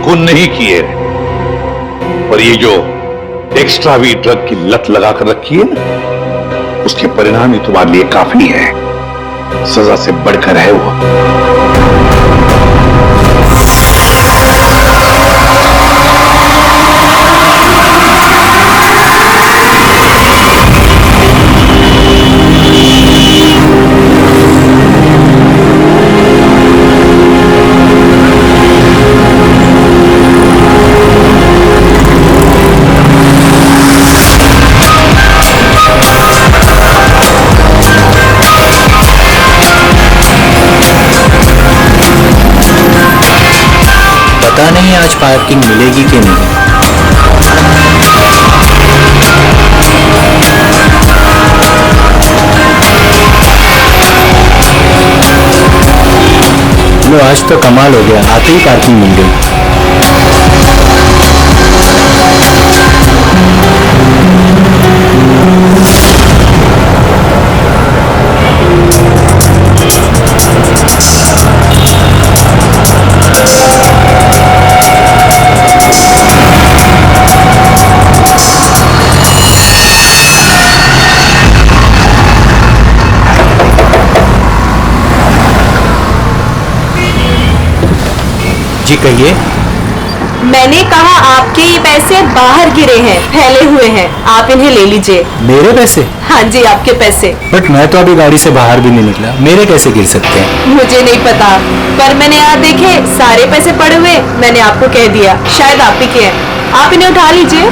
खून नहीं किए, पर ये जो एक्स्ट्रा वी ड्रग की लत लगाकर रखी है ना, उसके परिणाम ही तुम्हारे लिए काफी है। सजा से बढ़कर है वो। पता नहीं आज पार्किंग मिलेगी कि नहीं। लो आज तो कमाल हो गया, आते ही पार्किंग मिल गई। जी कहिए। मैंने कहा आपके ये पैसे बाहर गिरे हैं, फैले हुए हैं, आप इन्हें ले लीजिए। मेरे पैसे? हाँ जी आपके पैसे। बट मैं तो अभी गाड़ी से बाहर भी नहीं निकला, मेरे कैसे गिर सकते हैं? मुझे नहीं पता, पर मैंने यहाँ देखे सारे पैसे पड़े हुए, मैंने आपको कह दिया, शायद आप ही के हैं। आप इन्हें उठा लीजिए।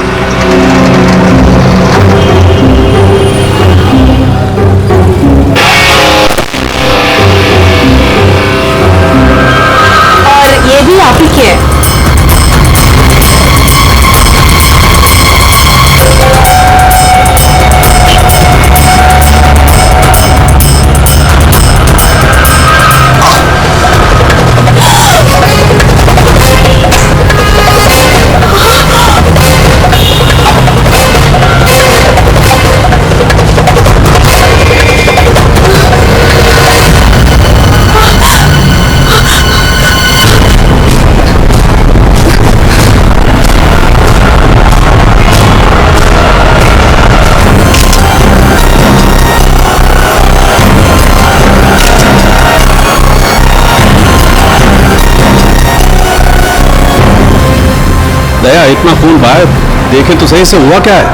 दया, इतना खून बाहर देखे तो सही से हुआ क्या है?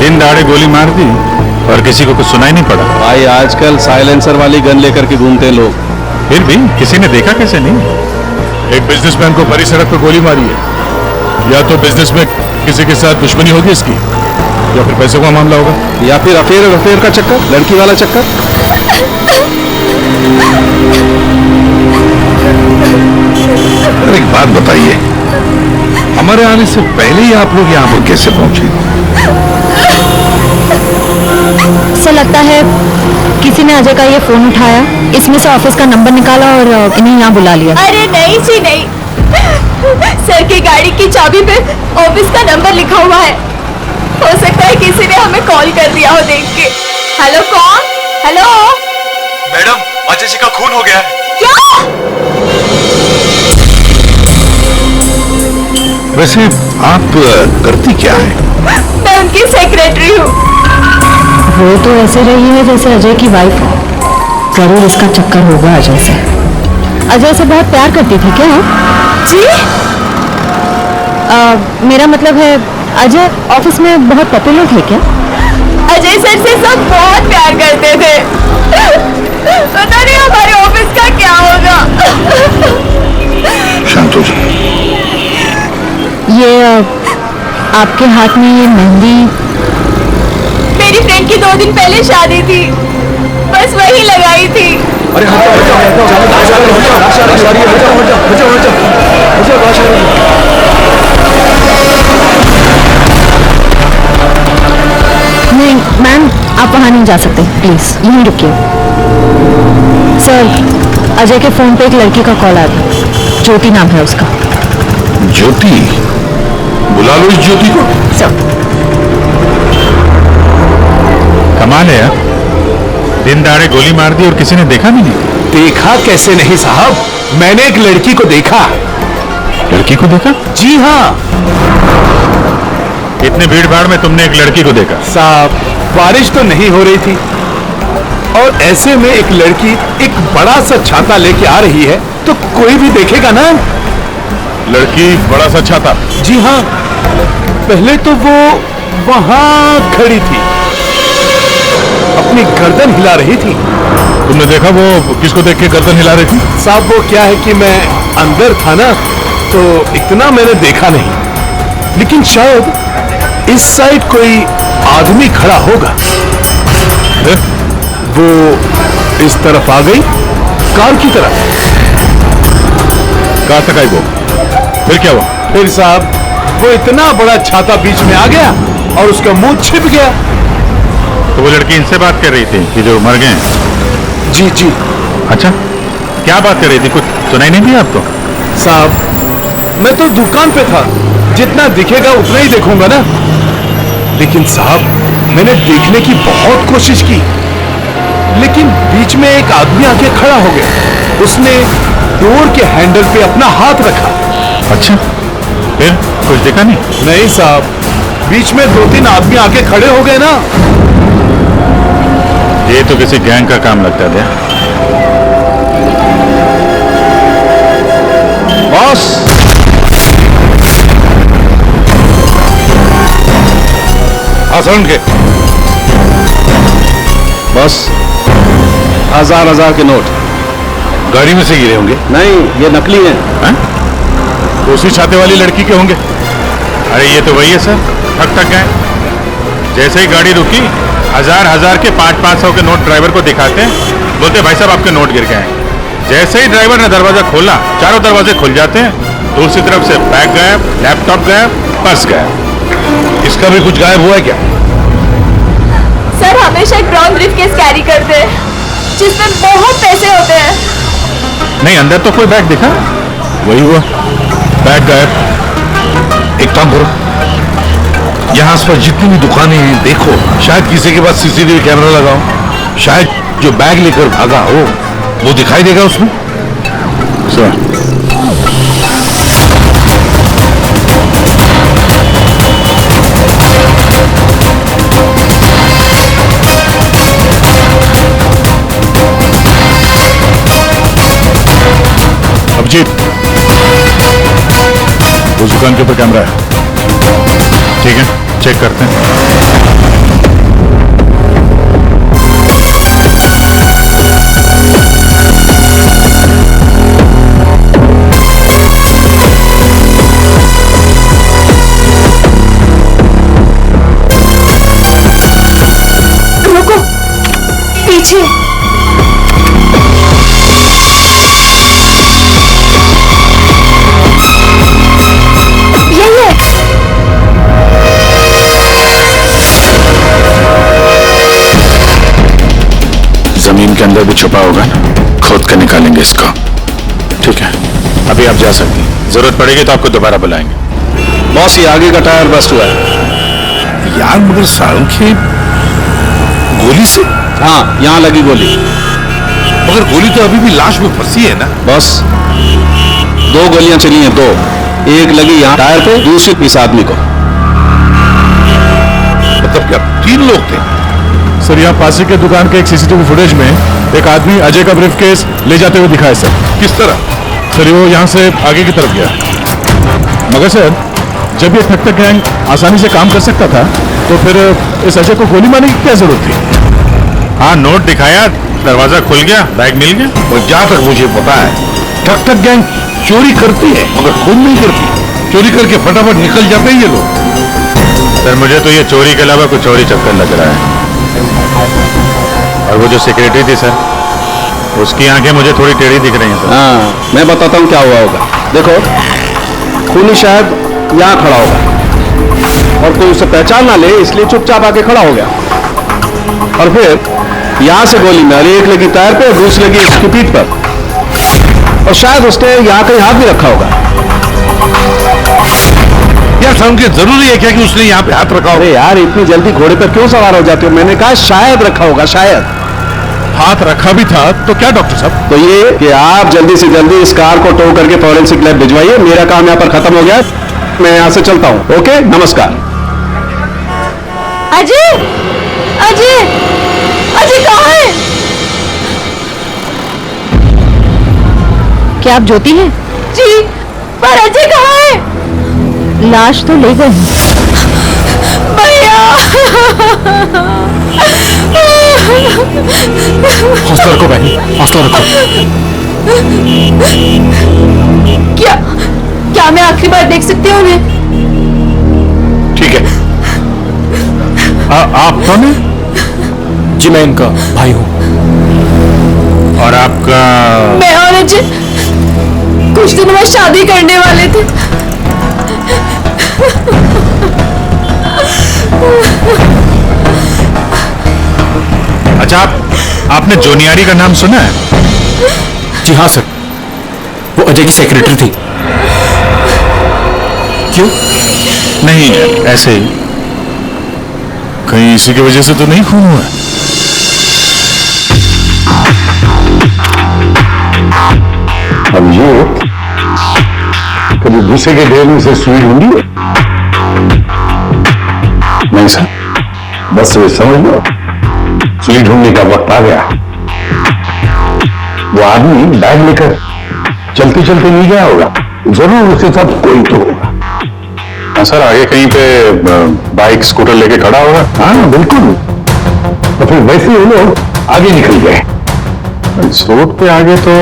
दिन दहाड़े गोली मार दी और किसी को कुछ सुनाई नहीं पड़ा। भाई आजकल साइलेंसर वाली गन लेकर के घूमते हैं लोग। फिर भी किसी ने देखा कैसे नहीं? एक बिजनेसमैन को भरी सड़क पर गोली मारी है। या तो बिजनेस में किसी के साथ दुश्मनी होगी इसकी, या फिर पैसे का मामला होगा, या फिर अफेयर का चक्कर, लड़की वाला चक्कर। एक बात बताइए, हमारे आने से पहले ही आप लोग यहाँ पर कैसे पहुंचे? ऐसा लगता है किसी ने अजय का ये फोन उठाया, इसमें से ऑफिस का नंबर निकाला और इन्हें यहाँ बुला लिया। अरे नहीं जी नहीं, सर की गाड़ी की चाबी पे ऑफिस का नंबर लिखा हुआ है। हो सकता है किसी ने हमें कॉल कर दिया हो देख के। हेलो कौन? हेलो मैडम, अजय जी का खून हो गया है। क्या? वैसे आप करती क्या है? मैं उनकी सेक्रेटरी हूँ। वो तो ऐसे रही है जैसे अजय की वाइफ हो। जरूर इसका चक्कर होगा अजय से। अजय से बहुत प्यार करती थी क्या? जी मेरा मतलब है अजय ऑफिस में बहुत पॉपुलर थे क्या? अजय सर से सब बहुत प्यार करते थे। पता नहीं हमारे ऑफिस का क्या होगा। शांत हो जाओ। ये आपके हाथ में ये मेहंदी? मेरी फ्रेंड की 2 दिन पहले शादी थी, बस वही लगाई थी। नहीं मैम, आप वहां नहीं जा सकते, प्लीज यहीं रुकिए। सर, अजय के फोन पे एक लड़की का कॉल आया था, ज्योति नाम है उसका। ज्योति? बुला लो इस ज्योति को। सर कमाल है यार, दिन दहाड़े गोली मार दी और किसी ने देखा भी नहीं। देखा कैसे नहीं साहब, मैंने एक लड़की को देखा। लड़की को देखा? जी हाँ इतने भीड़ भाड़ में तुमने एक लड़की को देखा? साहब, बारिश तो नहीं हो रही थी और ऐसे में एक लड़की एक बड़ा सा छाता लेके आ रही है तो कोई भी देखेगा ना। लड़की बड़ा सा छाता? जी हाँ, पहले तो वो वहां खड़ी थी, अपनी गर्दन हिला रही थी। तुमने देखा वो किसको देख के गर्दन हिला रही थी? साहब वो क्या है कि मैं अंदर था ना, तो इतना मैंने देखा नहीं, लेकिन शायद इस साइड कोई आदमी खड़ा होगा। वो इस तरफ आ गई, कार की तरफ। कार तक आई वो? फिर क्या हुआ? फिर साहब वो इतना बड़ा छाता बीच में आ गया और उसका मुंह छिप गया। तो वो लड़की इनसे बात कर रही थी कि जो मर गए? जी जी। अच्छा, क्या बात कर रही थी? कुछ सुनाई नहीं दिया आपको? साहब मैं तो दुकान पे था, जितना दिखेगा उतना ही देखूंगा ना। लेकिन साहब मैंने देखने की बहुत कोशिश की, लेकिन बीच में एक आदमी आके खड़ा हो गया। उसने डोर के हैंडल पे अपना हाथ रखा। अच्छा, फिर कुछ देखा नहीं? नहीं साहब, बीच में 2-3 आदमी आके खड़े हो गए ना। ये तो किसी गैंग का काम लगता है। बॉस, आसन के बस 1000 के नोट गाड़ी में से गिरे होंगे? नहीं, ये नकली हैं। उसी छाते वाली लड़की के होंगे। अरे ये तो वही है सर, ठक गए। जैसे ही गाड़ी रुकी, 1000 के 500 के नोट ड्राइवर को दिखाते हैं, बोलते भाई साहब आपके नोट गिर गए हैं। जैसे ही ड्राइवर ने दरवाजा खोला, चारों दरवाजे खुल जाते हैं। दूसरी तरफ से बैग गायब, लैपटॉप गायब, पर्स गायब। इसका भी कुछ गायब हुआ है क्या? सर हमेशा एक ब्राउन ब्रीफकेस कैरी करते हैं जिसमें बहुत पैसे होते हैं। नहीं, अंदर तो कोई बैग दिखा। वही हुआ, बैग गायब। एक काम करो, यहाँ आसपास जितनी भी दुकानें हैं देखो, शायद किसी के पास सीसीटीवी कैमरा लगाओ, शायद जो बैग लेकर भागा हो वो दिखाई देगा उसमें। सर अभिजीत, उस दुकान के ऊपर कैमरा है। ठीक है, चेक करते हैं। रुको, पीछे। जमीन के अंदर भी छुपा होगा ना, खोद कर निकालेंगे इसको। ठीक है, अभी आप जा सकते हैं। जरूरत पड़ेगी तो आपको दोबारा बुलाएंगे। बॉस, ये आगे का टायर बस्ट हुआ है। यार मगर सालों की गोली से? हाँ, यहाँ लगी गोली। मगर गोली तो अभी भी लाश में फंसी है ना। बॉस, 2 गोलियां चली हैं, 2। एक लगी यहाँ टायर पे, दूसरी इस आदमी को। मतलब क्या 3 लोग थे? सर, यहाँ पासी के दुकान के एक सीसीटीवी फुटेज में एक आदमी अजय का ब्रीफकेस ले जाते हुए दिखा है सर। किस तरह? सर, वो यहाँ से आगे की तरफ गया, मगर सर जब ये ठग गैंग आसानी से काम कर सकता था तो फिर इस अजय को गोली मारने की क्या जरूरत थी? हाँ, नोट दिखाया, दरवाजा खुल गया, बैग मिल गया। और जहां तक मुझे पता है, ठग गैंग चोरी करती है मगर खून नहीं करती। चोरी करके फटाफट निकल जाते हैं ये लोग। सर, मुझे तो ये चोरी के अलावा कुछ चोरी चक्कर लग रहा है। और वो जो सेक्रेटरी थी सर, उसकी आंखें मुझे थोड़ी टेढ़ी दिख रही हैं सर। हाँ, मैं बताता हूँ क्या हुआ होगा। देखो, खूनी शायद यहाँ खड़ा होगा और कोई उसे पहचान ना ले, इसलिए चुपचाप आके खड़ा हो गया। और फिर यहाँ से गोली मारी, एक लगी टायर पे और दूसरी लगी इसकी पीठ पर। और शायद उसने यहाँ कहीं हाथ भी रखा होगा। यार समझे, जरूरी है क्या कि उसने यहाँ पे हाथ रखा हो? अरे यार, इतनी जल्दी घोड़े पर क्यों सवार हो जाते हो? मैंने कहा शायद रखा होगा, शायद। हाथ रखा भी था तो क्या डॉक्टर साहब? तो ये कि आप जल्दी से जल्दी इस कार को टो करके फॉरेंसिक लैब भिजवाइए। मेरा काम यहाँ पर खत्म हो गया, मैं यहाँ से चलता हूँ। ओके, नमस्कार। अजय, अजय, अजय कहाँ है? क्या आप ज्योति हैं? जी, पर अजय कहाँ है? लाश तो ले गए। भैया, हौसला रखो बहनी, हौसला रखो। क्या क्या मैं आखिरी बार देख सकती हूँ उन्हें? ठीक है। आप कौन है? जी, मैं इनका भाई हूँ। और आपका? मैं और अजय कुछ दिनों बाद शादी करने वाले थे। अच्छा, आपने जोनियारी का नाम सुना है? जी हाँ सर, वो अजय की सेक्रेटरी थी। क्यों? नहीं, ऐसे ही। कहीं इसी की वजह से तो नहीं खून हुआ? अब ये कभी भूसे के ढेर में से सुई ढूंढी है? नहीं सर, बस ये समझ लो, सुई ढूंढने का वक्त आ गया। वो आदमी बैग लेकर चलते चलते नहीं गया होगा, जरूर उसके साथ कोई तो होगा। हाँ सर, आगे कहीं पे बाइक स्कूटर लेके खड़ा होगा। हाँ बिल्कुल, तो फिर वैसे ही लोग आगे निकल गए। इस रोड पे आगे तो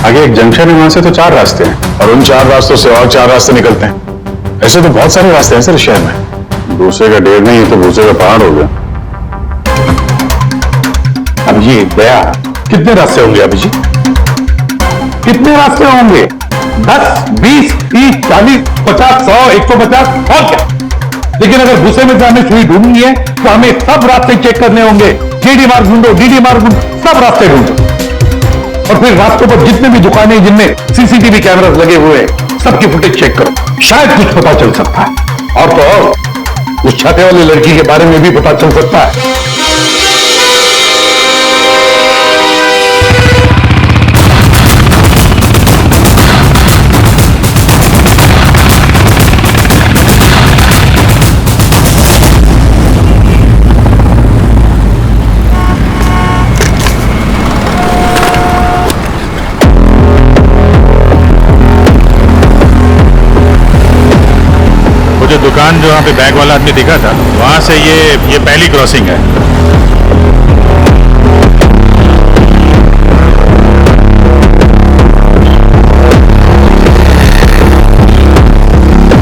आगे एक जंक्शन है, वहां से तो 4 रास्ते हैं और उन 4 रास्तों से और 4 रास्ते निकलते हैं। ऐसे तो बहुत सारे रास्ते हैं सर शहर में। भूसे का ढेर नहीं तो भूसे का पहाड़ हो गया। अब ये गया, कितने रास्ते होंगे अभी जी? कितने रास्ते होंगे? 10, 20, 30, 40, 50, 100, 150 और क्या? लेकिन अगर भूसे में जाने सुई ढूंढनी है तो हमें सब रास्ते चेक करने होंगे। जीडी मार्ग ढूंढो, डीडी मार्ग ढूंढो, सब रास्ते ढूंढो। और फिर रास्तों पर जितने भी दुकानें जिनमें सीसीटीवी कैमरास लगे हुए हैं, सबकी फुटेज चेक करो, शायद कुछ पता चल सकता है। और तो और उस छाते वाली लड़की के बारे में भी पता चल सकता है। दुकान जो वहाँ पे बैग वाला आदमी दिखा था, वहां से ये पहली क्रॉसिंग है।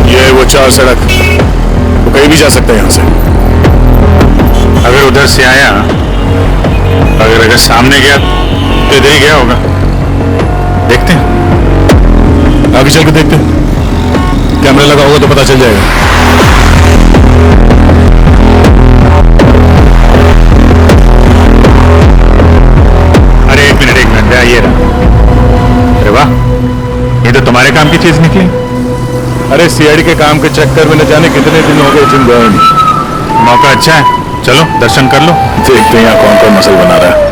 ये वो 4 सड़क, वो कहीं भी जा सकता है यहाँ से। अगर उधर से आया, अगर सामने गया तो इधर ही गया होगा। देखते हैं, आगे चल के देखते हैं। कैमरा लगा होगा तो पता चल जाएगा। अरे एक मिनट, ये रहा। अरे वाह, ये तो तुम्हारे काम की चीज निकली। अरे सीआईडी के काम के चक्कर में न जाने कितने दिन हो गए जिम गए नहीं। मौका अच्छा है, चलो दर्शन कर लो। देखते हैं यहाँ कौन कौन मसल बना रहा है।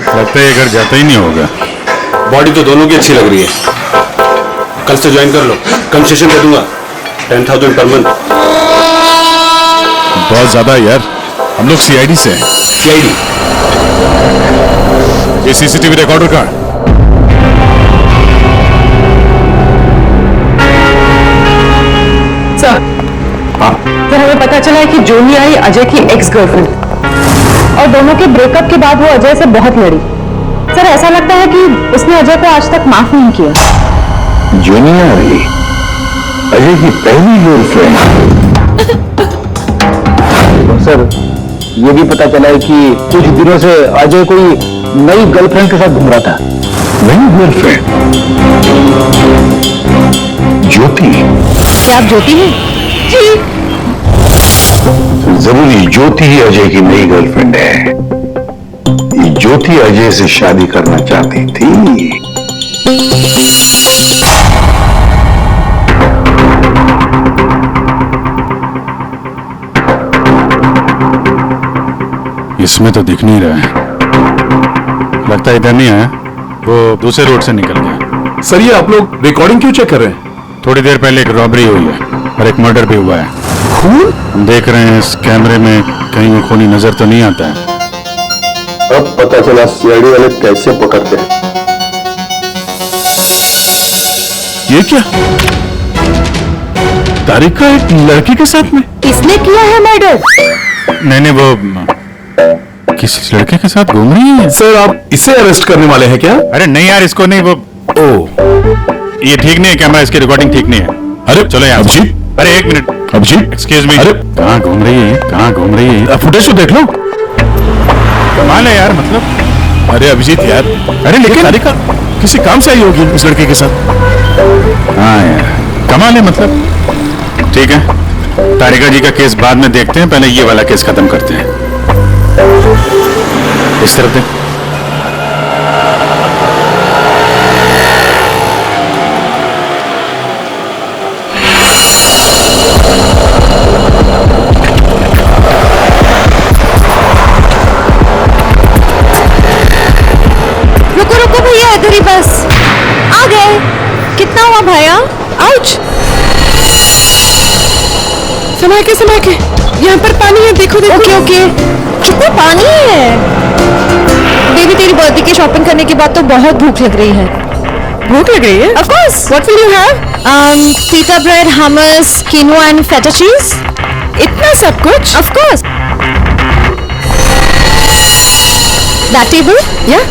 लगता है ये घर जाता ही नहीं होगा। बॉडी तो दोनों की अच्छी लग रही है। कल से ज्वाइन कर लो, कंसेशन दे दूंगा 10,000 पर मंथ। बहुत ज्यादा है यार, हम लोग सीआईडी से हैं। सीआईडी? ये सीसीटीवी रिकॉर्डर का सर, सर हमें पता चला है कि जोनी आई अजय की एक्स गर्लफ्रेंड और दोनों के ब्रेकअप के बाद वो अजय से बहुत लड़ी। सर ऐसा लगता है कि उसने अजय को आज तक माफ नहीं किया। जूनिया भी अजय की पहली गर्लफ्रेंड। सर ये भी पता चला है कि कुछ दिनों से अजय कोई नई गर्लफ्रेंड के साथ घूम रहा था। नई गर्लफ्रेंड? ज्योति? क्या आप ज्योति हैं? जी। जरूरी ज्योति ही अजय की नई गर्लफ्रेंड है। ये ज्योति अजय से शादी करना चाहती थी। इसमें तो दिख नहीं रहा है। लगता है इधर नहीं है, वो दूसरे रोड से निकल गया। सर ये आप लोग रिकॉर्डिंग क्यों चेक कर रहे हैं? थोड़ी देर पहले एक रॉबरी हुई है और एक मर्डर भी हुआ है। खून? हम देख रहे हैं इस कैमरे में कहीं वो खूनी नजर तो नहीं आता है। अब पता चला सीआईडी वाले कैसे पकड़ते हैं। ये क्या? तारिका एक लड़की के साथ में? किसने किया है मर्डर? नहीं, वो किसी लड़के के साथ घूम रही है। सर आप इसे अरेस्ट करने वाले हैं क्या? अरे नहीं यार, इसको नहीं। वो ये ठीक नहीं है, कैमरा इसकी रिकॉर्डिंग ठीक नहीं है। अरे चलो यहाँ। अभिजीत, अरे एक मिनट अभिजीत, एक्सक्यूज मी। अरे कहाँ घूम रही है, कहाँ घूम रही है? फुटेज तो देख लो। कमाल है यार, मतलब। अरे अभिजीत यार, अरे लेकिन तारिका किसी काम से आई होगी उस लड़के के साथ। हाँ यार, कमाल है मतलब। ठीक है, तारिका जी का केस बाद में देखते हैं, पहले ये वाला केस खत्म करते हैं। इस तरफ देख। रुको भैया, इधर ही बस। आ गए। कितना हुआ भैया? आउच। समय के यहाँ पर पानी है, देखो देखो। Okay okay. कितना पानी है? बेबी तेरी बर्थडे की शॉपिंग करने के बाद तो बहुत भूख लग रही है। भूख लग रही है? Of course. What will you have? Pita bread, hummus, quinoa and feta cheese. इतना सब कुछ? Of course. That table? Yeah.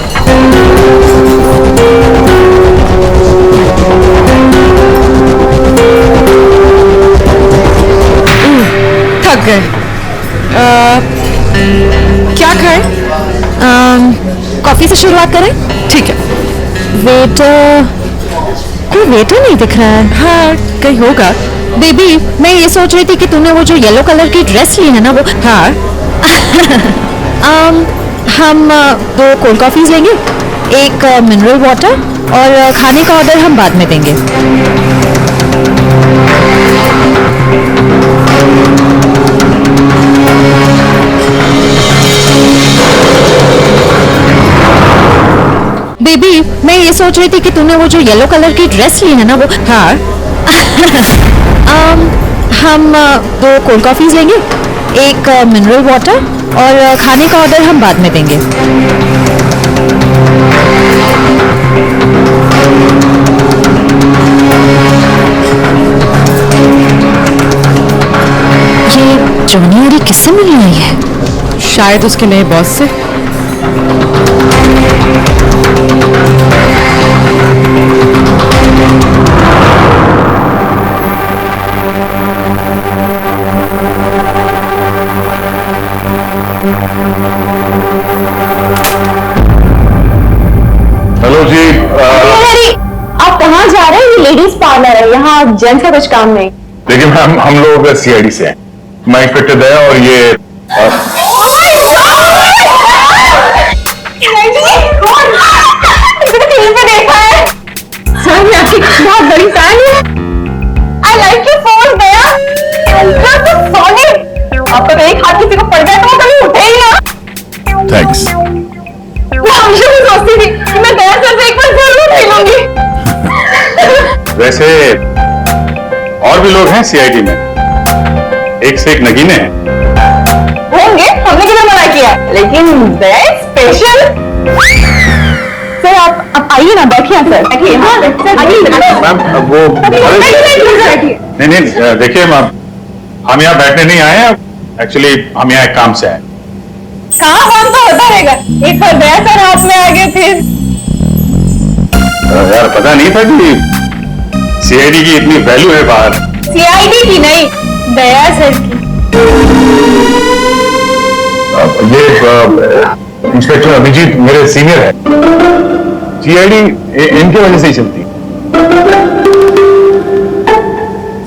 थक गए। क्या खाएं? कॉफी से शुरुआत करें? ठीक है। वेटर, कोई वेटर नहीं दिख रहा है। हाँ, कहीं होगा। बेबी मैं ये सोच रही थी कि तूने वो जो येलो कलर की ड्रेस ली है ना, वो हाँ। हम 2 कोल्ड कॉफीज लेंगे, 1 मिनरल वाटर और खाने का ऑर्डर हम बाद में देंगे। बेबी, मैं ये सोच रही थी कि तूने वो जो येलो कलर की ड्रेस ली है ना, वो हाँ हम 2 कोल्ड कॉफीज लेंगे, 1 मिनरल वाटर, और खाने का ऑर्डर हम बाद में देंगे। ये जॉनी अरी किससे मिलने आई है? शायद उसके नए बॉस से। हेलो जी। आप कहाँ जा रहे हैं? ये लेडीज पार्लर है, यहाँ जेंट्स का कुछ काम नहीं। देखिए मैम, हम लोग सीआईडी से हैं। मैं इंस्पेक्टर दया और ये सर, मैं आपकी बहुत बड़ी फैन हूँ। I like your phone, Daya. Ultra solid। आपका तो एक हाथ किसी को पड़ जाए तो वो कभी उठे ही ना। थैंक्स। मैं हमेशा भी सोचती थी कि मैं दया सर से एक बार जरूर मिलूंगी। वैसे और भी लोग हैं सीआईडी में, एक से एक नगीने हैं। होंगे, हमने कितना मना किया, लेकिन दया स्पेशल। सर आप आइए ना, बैठिए सर, बैठिए। हाँ मैम वो नहीं नहीं, देखिए मैम, हम यहाँ बैठने नहीं आए हैं, एक्चुअली हम यहाँ एक काम से आए। काम तो होता रहेगा, एक बार दया सर हाथ में आ गए फिर। यार पता नहीं था कि सीआईडी की इतनी वैल्यू है बाहर। सीआईडी की नहीं, दया सर की। ये इंस्पेक्टर अभिजीत मेरे सीनियर है। सीआईडी इनके वजह से ही चलती।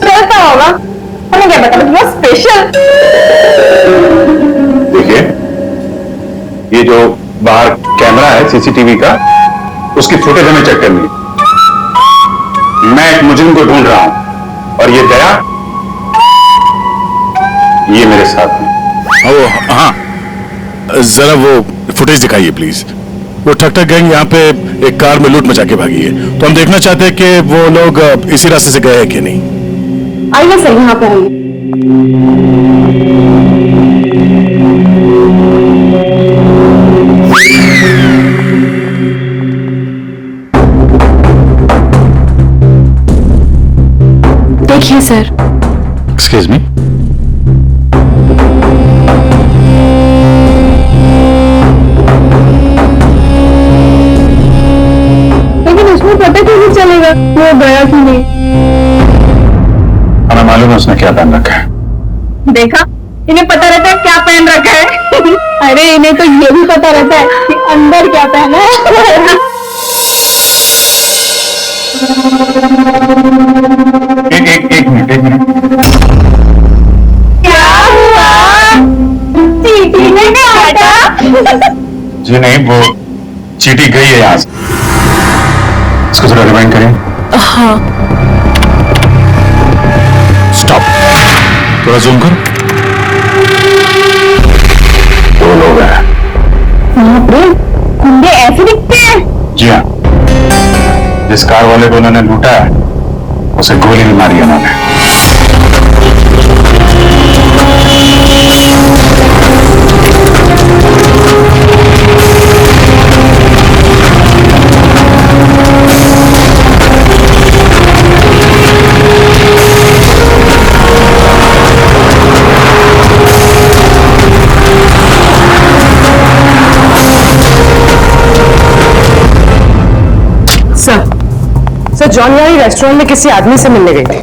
चलता होगा, हमें क्या पता, बहुत स्पेशल। देखिए, ये जो बाहर कैमरा है सीसीटीवी का, उसकी फुटेज हमें चेक करनी है। मैं एक मुजरिम को ढूंढ रहा हूं और ये दया ये मेरे साथ है। ओ हाँ, जरा वो फुटेज दिखाइए प्लीज। वो ठक ठक गैंग यहाँ पे एक कार में लूट मचा के भागी है, तो हम देखना चाहते हैं कि वो लोग इसी रास्ते से गए हैं कि नहीं। आइए सर, यहाँ पे आइए। देखिए सर। Excuse me. उसमें पता कैसे चलेगा वो गया कि नहीं? हमें मालूम है उसने क्या पहन रखा है। देखा, इन्हें पता रहता है क्या पहन रखा है। अरे इन्हें तो ये भी पता रहता है कि अंदर क्या पहना है। एक मिनट। क्या हुआ? चीटी ने काटा? जी नहीं, वो चीटी गई है यहाँ से। इसको थोड़ा रिवाइंड करें। हाँ। स्टॉप, थोड़ा जूम करो। 2 लोग हैं। कुंडे ऐसे दिखते हैं? जी हाँ, जिस कार वाले को उन्होंने लूटा है उसे गोली भी मारी उन्होंने। सर, जॉनी अरी रेस्टोरेंट में किसी आदमी से मिलने गई थी।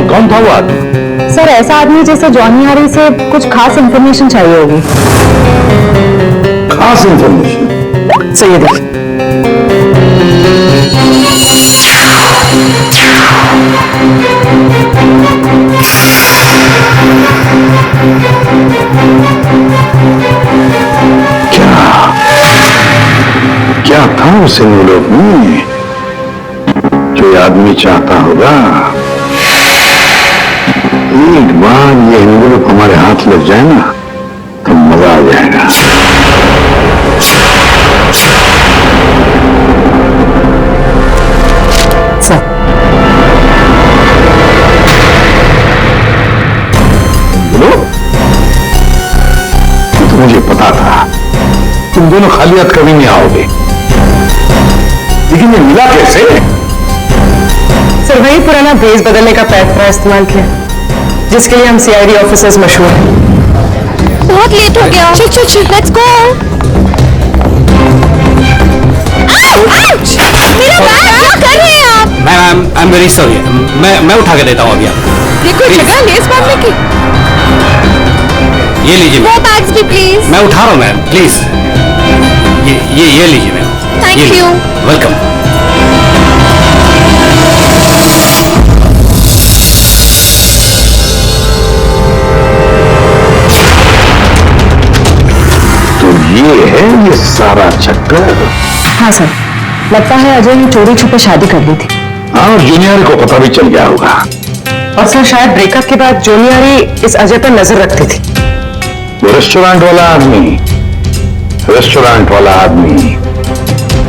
कौन था वो आदमी? सर, ऐसा आदमी जैसे जॉनी अरी से कुछ खास इंफॉर्मेशन चाहिए होगी। खास इंफॉर्मेशन? सही है, देखिए। क्या था उस एनवेलप में जो ये आदमी चाहता होगा? एक बार ये एनवेलप हमारे हाथ लग जाए ना तो मजा आ जाएगा। तुम दोनों खाली हाथ कभी नहीं आओगे। लेकिन ये मिला कैसे? सर वही पुराना भेस बदलने का पैतरा इस्तेमाल किया जिसके लिए हम सीआईडी ऑफिसर्स मशहूर हैं। बहुत लेट हो गया। Let's go. मेरा बैग क्या कर रहे हैं आप? Ma'am I am very sorry, मैं उठा के देता हूँ अभी आपको। ये कोई जगह लेस बांधने की? ये लीजिए वो बैग्स भी प्लीज। मैं उठा रहा हूँ मैम, प्लीज ये लीजिए मैम। Thank you. वेलकम। तो ये सारा चक्कर। हाँ सर, लगता है अजय ने चोरी छुपे शादी कर ली थी। हाँ, और जूनियर को पता भी चल गया होगा। और सर शायद ब्रेकअप के बाद जूनियरी इस अजय पर नजर रखती थी। वो रेस्टोरेंट वाला आदमी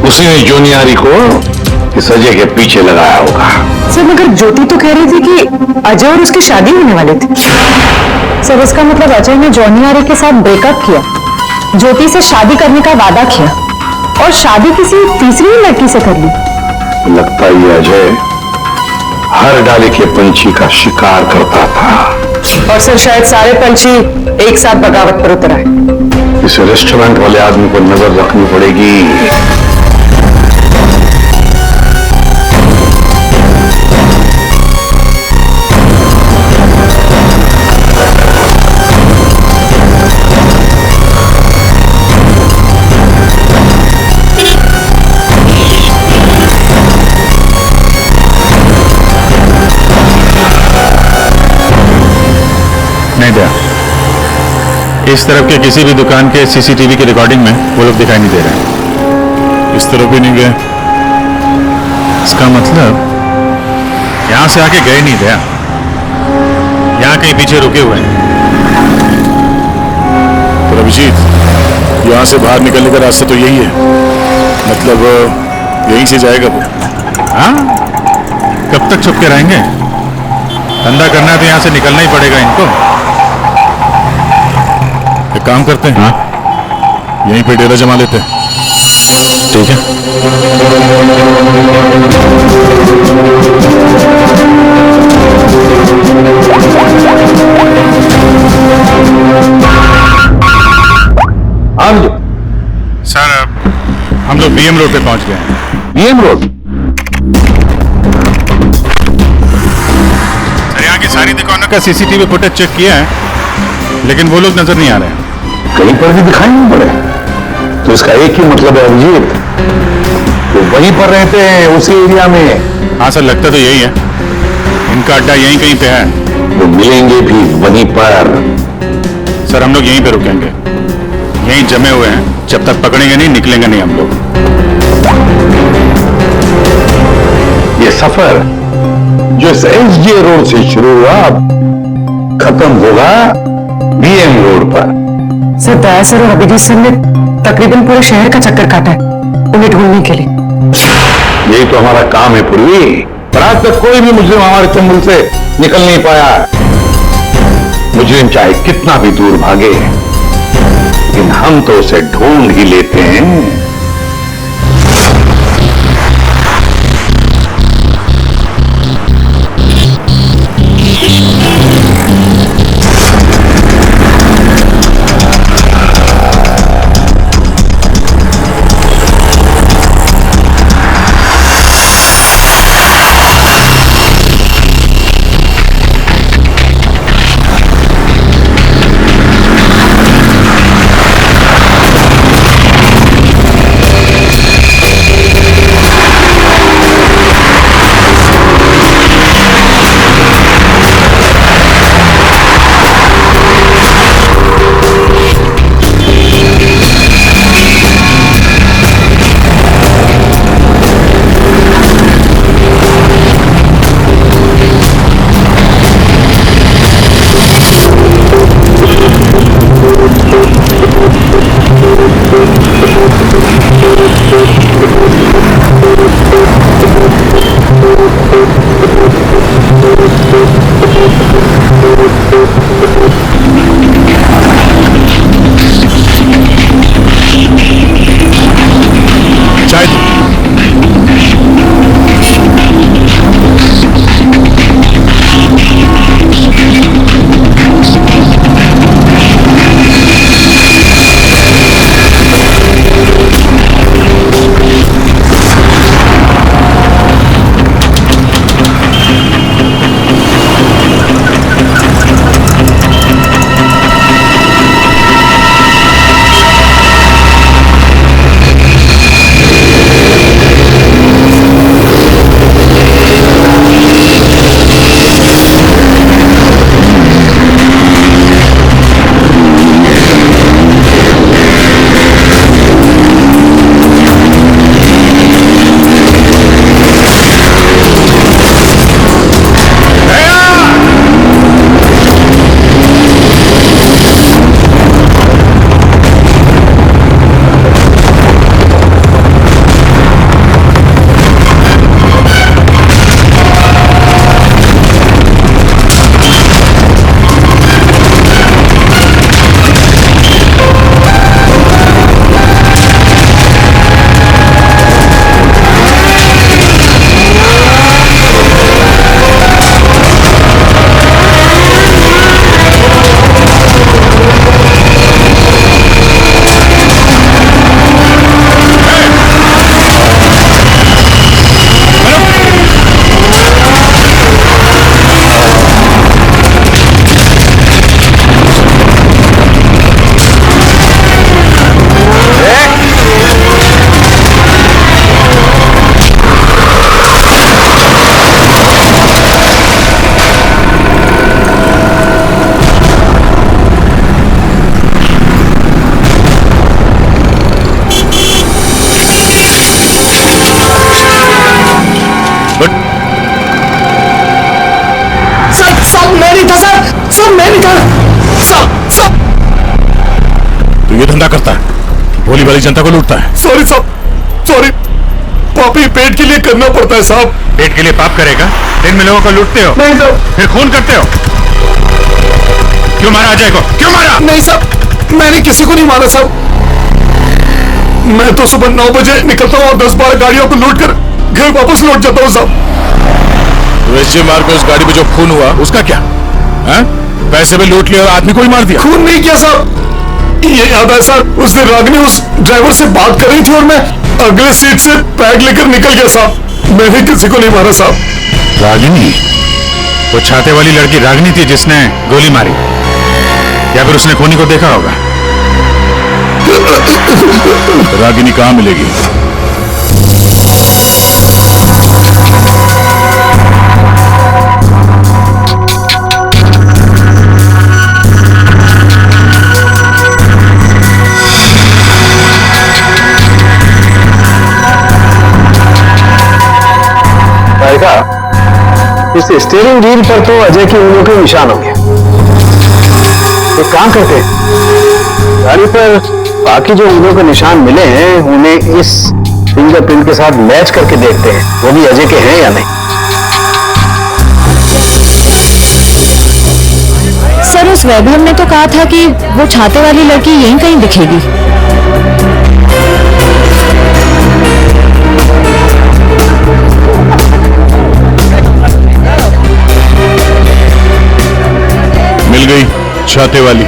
उसी ने जूनियरी को इस अजय के पीछे लगाया होगा। सर मगर ज्योति तो कह रही थी कि अजय और उसकी शादी होने वाली थी। सर इसका मतलब अजय ने जॉनियारी के साथ ब्रेकअप किया, ज्योति से शादी करने का वादा किया और शादी किसी तीसरी लड़की से कर ली। लगता है अजय हर डाले के पंछी का शिकार करता था। और सर शायद सारे पंछी एक साथ बगावत पर उतर आए। इस रेस्टोरेंट वाले आदमी पर नजर रखनी पड़ेगी। नहीं दया, इस तरफ के किसी भी दुकान के सीसीटीवी की रिकॉर्डिंग में वो लोग दिखाई नहीं दे रहे। इस तरफ भी नहीं गए। इसका मतलब यहां से आके गए नहीं दया, यहां कहीं पीछे रुके हुए हैं। तो अभिजीत, यहां से बाहर निकलने का रास्ता तो यही है, मतलब यहीं से जाएगा वो। हाँ, कब तक छुप के रहेंगे? धंधा करना है तो यहां से निकलना ही पड़ेगा इनको। एक काम करते हैं, यहीं पे डेरा जमा लेते हैं। ठीक है। सर हम लोग बीएम रोड पे पहुंच गए हैं। BM road? सर यहाँ की सारी दुकानों का सीसीटीवी फुटेज चेक किया है, लेकिन वो लोग नजर नहीं आ रहे हैं। कहीं पर भी दिखाई नहीं पड़े। तो इसका एक ही मतलब है अभिजीत, तो वहीं पर रहते हैं उसी एरिया में। हाँ सर, लगता तो यही है। इनका अड्डा यहीं कहीं पे है। वो मिलेंगे भी वहीं पर। सर हम लोग यहीं पे रुकेंगे, यहीं जमे हुए हैं। जब तक पकड़ेंगे नहीं निकलेंगे नहीं हम लोग। ये सफर जो इस एसजे रोड से शुरू हुआ खत्म होगा बीएम रोड पर। सर दया सर और अभिजीत सर ने तकरीबन पूरे शहर का चक्कर काटा है उन्हें ढूंढने के लिए। यही तो हमारा काम है पूर्वी, पर आज तक कोई भी मुजरिम हमारे चंगुल से निकल नहीं पाया। मुजरिम चाहे कितना भी दूर भागे, लेकिन हम तो उसे ढूंढ ही लेते हैं। भोली भाली जनता को लूटता है। सॉरी साहब, सॉरी। पापी पेट के लिए करना पड़ता है साहब। पेट के लिए पाप करेगा? दिन में लोगों को लूटते हो, नहीं साहब। फिर खून करते हो। क्यों मारा अजय को? क्यों मारा? नहीं साहब, मैंने किसी को नहीं मारा साहब। मैं तो सुबह 9 बजे निकलता हूँ और 10-12 गाड़ियों को लूट कर घर वापस लौट जाता हूँ साहब। तो एसजे मार्ग में उस गाड़ी में जो खून हुआ उसका क्या है? पैसे भी लूट लिए और आदमी को ही मार दिया। खून नहीं किया साहब। ये याद है साहब, उस दिन रागिनी उस ड्राइवर से बात कर रही थी और मैं अगले सीट से बैग लेकर निकल गया साहब। मैंने किसी को नहीं मारा साहब। रागिनी? वो छाते वाली लड़की रागिनी थी जिसने गोली मारी, या फिर उसने खूनी को देखा होगा? रागिनी कहाँ मिलेगी? इस स्टीयरिंग व्हील पर तो अजय की उंगलियों के निशान होंगे। तो काम करते हैं, गाड़ी पर बाकी जो उंगलियों के निशान मिले हैं उन्हें इस फिंगरप्रिंट के साथ मैच करके देखते हैं वो भी अजय के हैं या नहीं। सर, उस वैभव ने तो कहा था कि वो छाते वाली लड़की यहीं कहीं दिखेगी। मिल गई छाते वाली,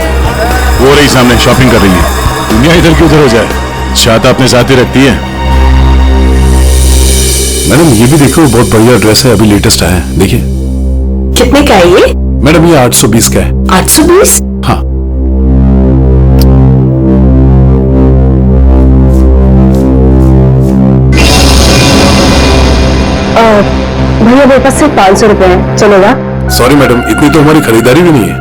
वो रही सामने, शॉपिंग कर रही है। दुनिया इधर की उधर हो जाए, छाता अपने साथ ही रखती है। मैडम ये भी देखो, बहुत बढ़िया ड्रेस है, अभी लेटेस्ट आया है, देखिए। कितने का है ये? मैडम ये 820 का है। 820? हाँ। भैया मेरे पास सिर्फ 500 रुपए है, चलेगा? सॉरी मैडम, इतनी तो हमारी खरीदारी भी नहीं है।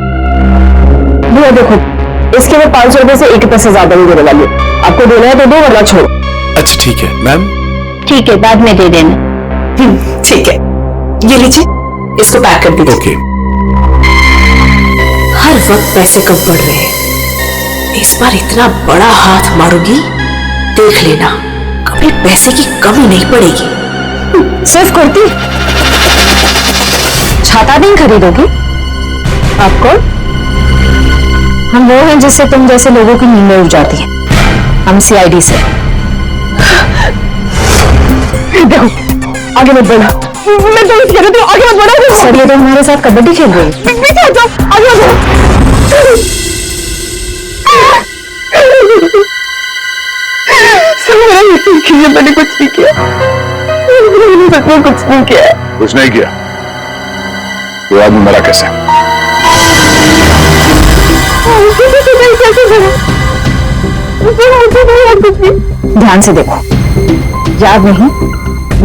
भैया देखो, इसके मैं 500 रुपए से 1 पैसा ज्यादा नहीं देने वाली। आपको देना है तो दो, वरना छोड़ो। अच्छा ठीक है मैम। ठीक है, बाद में दे देना। ठीक है, ये लीजिए, इसको पैक कर दीजिए। ओके। हर वक्त पैसे कम पड़ रहे हैं, इस बार इतना बड़ा हाथ मारूंगी, देख लेना, कभी पैसे की कमी नहीं पड़ेगी। सिर्फ कुर्ती, छाता नहीं खरीदोगी? आप कौन? हम वो हैं जिससे तुम जैसे लोगों की नींदें उड़ जाती हैं। हम सीआईडी से। देखो, आगे मत बढ़ो। मैं तो कह रही हूँ, आगे मत बढ़ो। सर, ये तो हमारे साथ कबड्डी खेल रही है। पीछे हटो, आगे मत बढ़ो। सर, मेरा यकीन कीजिए, मैंने कुछ नहीं किया। मैंने सच में कुछ नहीं किया। कुछ नहीं किया? ये आदमी मरा कैसे? ध्यान से देखो, याद नहीं?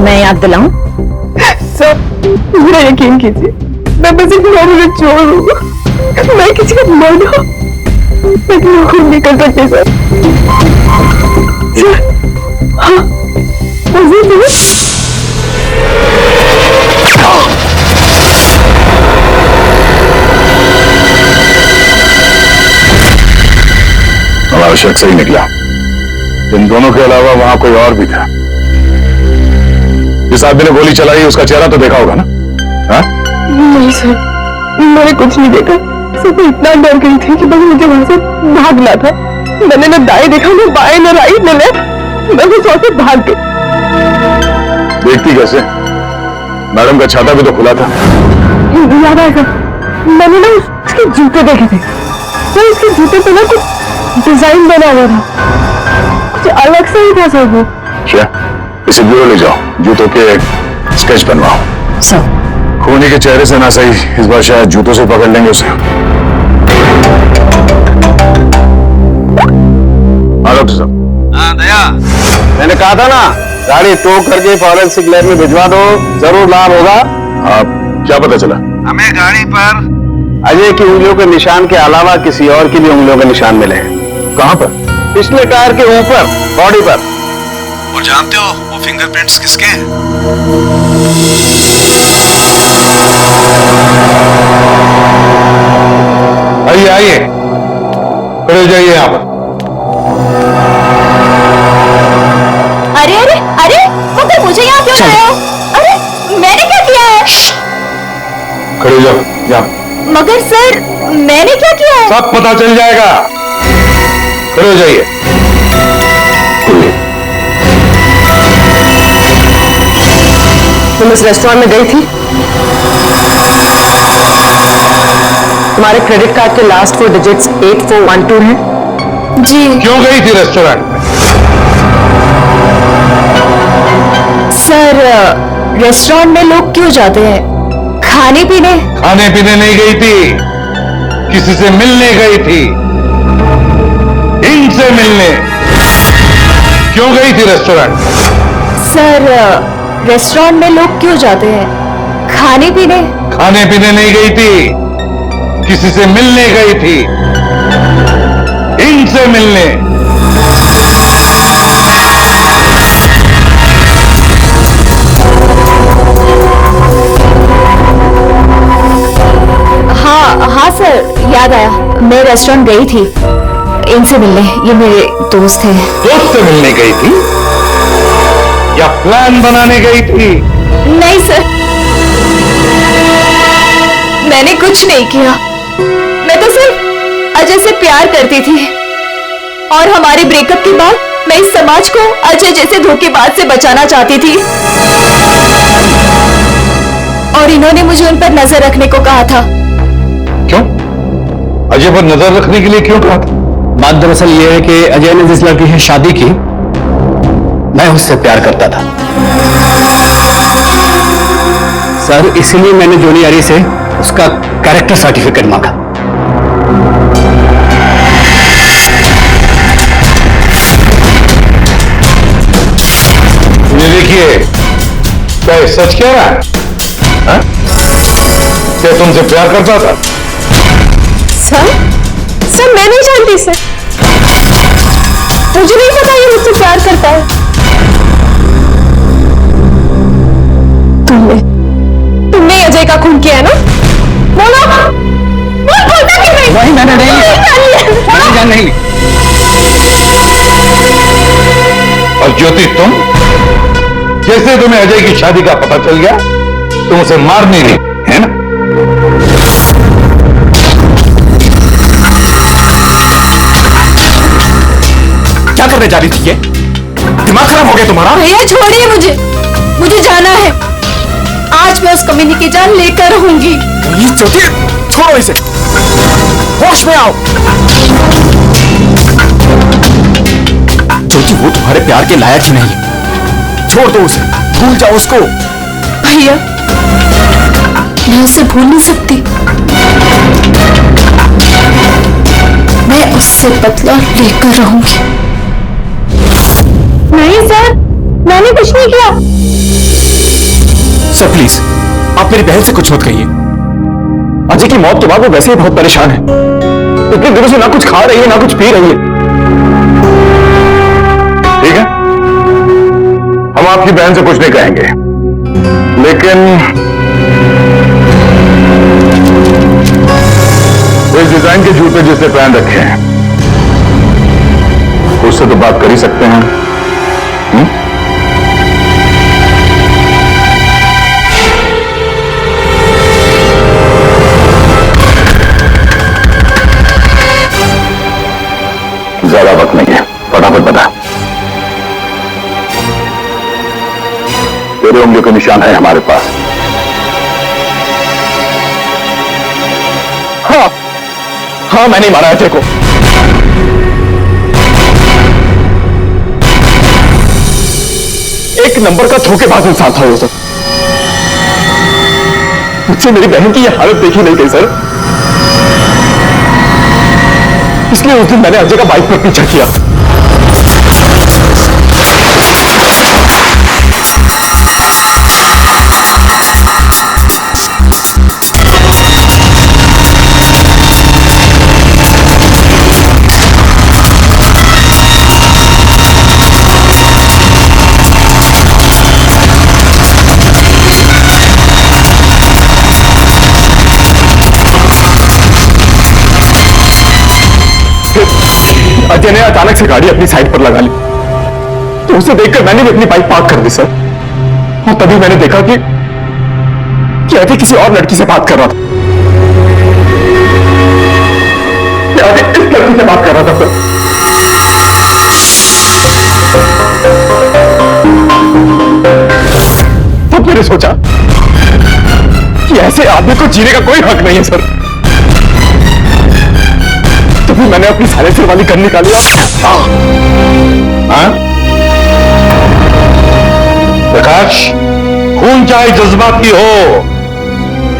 मैं याद दिलाऊं? सर, मेरा यकीन कीजिए, मैं बस एक नॉर्मल चोर हूँ। मैं किसी का मर्द हूँ, लेकिन वो खून नहीं कर सकते सर। सर, हाँ, हमारा शक सही निकला। इन दोनों के अलावा वहां कोई और भी था। जिस आदमी ने गोली चलाई उसका चेहरा तो देखा होगा ना? हाँ? नहीं सर, मैंने कुछ नहीं देखा। सिर्फ इतना डर गई थी कि बस मुझे वहां से भागना था। मैंने न दाएं देखा, न बाएं, न राइट, न लेफ्ट। मैं उस वहां से भाग गई। देखती कैसे? मैडम का छाता भी तो खुला था। याद आएगा, मैंने ना उसके जूते देखे थे। सर, उसके जूते पे ना कुछ डिजाइन बना हुआ था, कुछ अलग से ही था सर वो। क्या? इसे ब्यूरो ले जाओ, जूतों के स्केच बनवाओ। सर, खूनी के चेहरे से ना सही, इस बार शायद जूतों से पकड़ लेंगे उसे। हाँ डॉक्टर साहब। हाँ दया, मैंने कहा था ना, गाड़ी टो करके फॉरेंसिक लैब में भिजवा दो, जरूर लाभ होगा। आप क्या पता चला? हमें गाड़ी पर अजय की उंगलियों के निशान के अलावा किसी और की भी उंगलियों के निशान मिले हैं। कहां पर? पिछले टायर के ऊपर, बॉडी पर। और जानते हो वो फिंगरप्रिंट्स किसके हैं? आइए आइए, खड़े हो जाइए यहां पर। चले जाओ, जाओ। मगर सर मैंने क्या किया है? सब पता चल जाएगा। खड़े हो जाइए। तुम इस रेस्टोरेंट में गई थी? तुम्हारे क्रेडिट कार्ड के लास्ट 4 डिजिट्स 8412 हैं? जी। क्यों गई थी रेस्टोरेंट में? सर रेस्टोरेंट में लोग क्यों जाते हैं? खाने पीने? खाने पीने नहीं गई थी, किसी से मिलने गई थी। इनसे मिलने। क्यों गई थी रेस्टोरेंट? सर रेस्टोरेंट में लोग क्यों जाते हैं? खाने पीने? खाने पीने नहीं गई थी, किसी से मिलने गई थी। इनसे मिलने। हाँ सर याद आया, मैं रेस्टोरेंट गई थी इनसे मिलने। ये मेरे दोस्त हैं। दोस्त से मिलने गई थी या प्लान बनाने गई थी? नहीं सर, मैंने कुछ नहीं किया। मैं तो सिर्फ अजय से प्यार करती थी और हमारे ब्रेकअप के बाद मैं इस समाज को अजय जैसे धोखेबाज से बचाना चाहती थी और इन्होंने मुझे उन पर नजर रखने को कहा था। क्यों? अजय पर नजर रखने के लिए क्यों कहा था? बात दरअसल यह है कि अजय ने जिस लड़की से शादी की, मैं उससे प्यार करता था सर, इसीलिए मैंने जूनी अरी से उसका कैरेक्टर सर्टिफिकेट मांगा। ये देखिए, क्या ये सच कह रहा है? हाँ? क्या तुमसे प्यार करता था? सर मैं नहीं जानती सर, मुझे नहीं पता ये मुझसे प्यार करता है। तुमने अजय का खून किया है ना? बोलो, बोलता क्यों नहीं? वही मैंने नहीं जान नहीं। और ज्योति तुम, जैसे तुम्हें अजय की शादी का पता चल गया तुम उसे मारनी नहीं, है ना? क्या करने जा रही थी? ये दिमाग खराब हो गया तुम्हारा? भैया छोड़िए मुझे जाना है। आज मैं उस कमीनी की जान लेकर रहूंगी। ये ज्योति, छोड़ो इसे, होश में आओ। ज्योति वो तुम्हारे प्यार के लायक ही नहीं है, छोड़ दो उसे, भूल जाओ उसको। भैया मैं उसे भूल नहीं सकती, मैं उससे बदला लेकर रहूंगी। नहीं सर, मैंने कुछ नहीं किया। सर प्लीज, आप मेरी बहन से कुछ मत कहिए। अजय की मौत के बाद वो वैसे ही बहुत परेशान है। इतने दिनों से ना कुछ खा रही है ना कुछ पी रही है। ठीक है, हम आपकी बहन से कुछ नहीं कहेंगे, लेकिन इस डिजाइन के जूते जिसने पहन रखे हैं उससे तो बात कर ही सकते हैं। ज्यादा वक्त नहीं है, फटाफट बता। तेरे उंगलियों के निशान है हमारे पास। हाँ मैंने मारा अजय को। एक नंबर का धोखेबाज इंसान था वो सब। मुझसे मेरी बहन की यह हालत देखी नहीं गई सर, इसलिए उस दिन मैंने अजय का बाइक पर पीछा किया। अजय ने अचानक से गाड़ी अपनी साइड पर लगा ली, तो उसे देखकर मैंने भी अपनी बाइक पार्क कर दी सर। और तभी मैंने देखा कि अजय किसी और लड़की से बात कर रहा था। इसके आगे इस लड़की से बात कर रहा था सर। तो मैंने सोचा कि ऐसे आदमी को जीने का कोई हक नहीं है सर। तो फिर मैंने अपनी सारे सिर वाली गन निकाली और प्रकाश, खून चाहे जज्बाती हो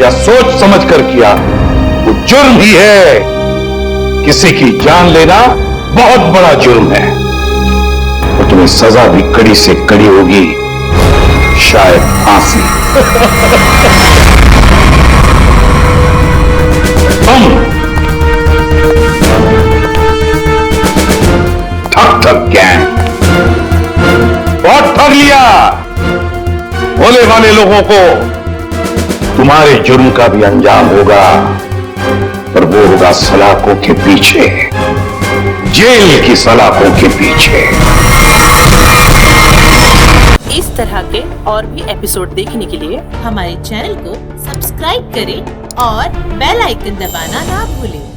या सोच समझ कर किया, वो जुर्म ही है। किसी की जान लेना बहुत बड़ा जुर्म है और तुम्हें सजा भी कड़ी से कड़ी होगी, शायद फांसी। तुम ठग गैंग बहुत ठग लिया। भोले वाले लोगों को तुम्हारे जुर्म का भी अंजाम होगा, पर वो होगा सलाखों के पीछे, जेल की सलाखों के पीछे। इस तरह के और भी एपिसोड देखने के लिए हमारे चैनल को सब्सक्राइब करें और बेल आइकन दबाना ना भूलें।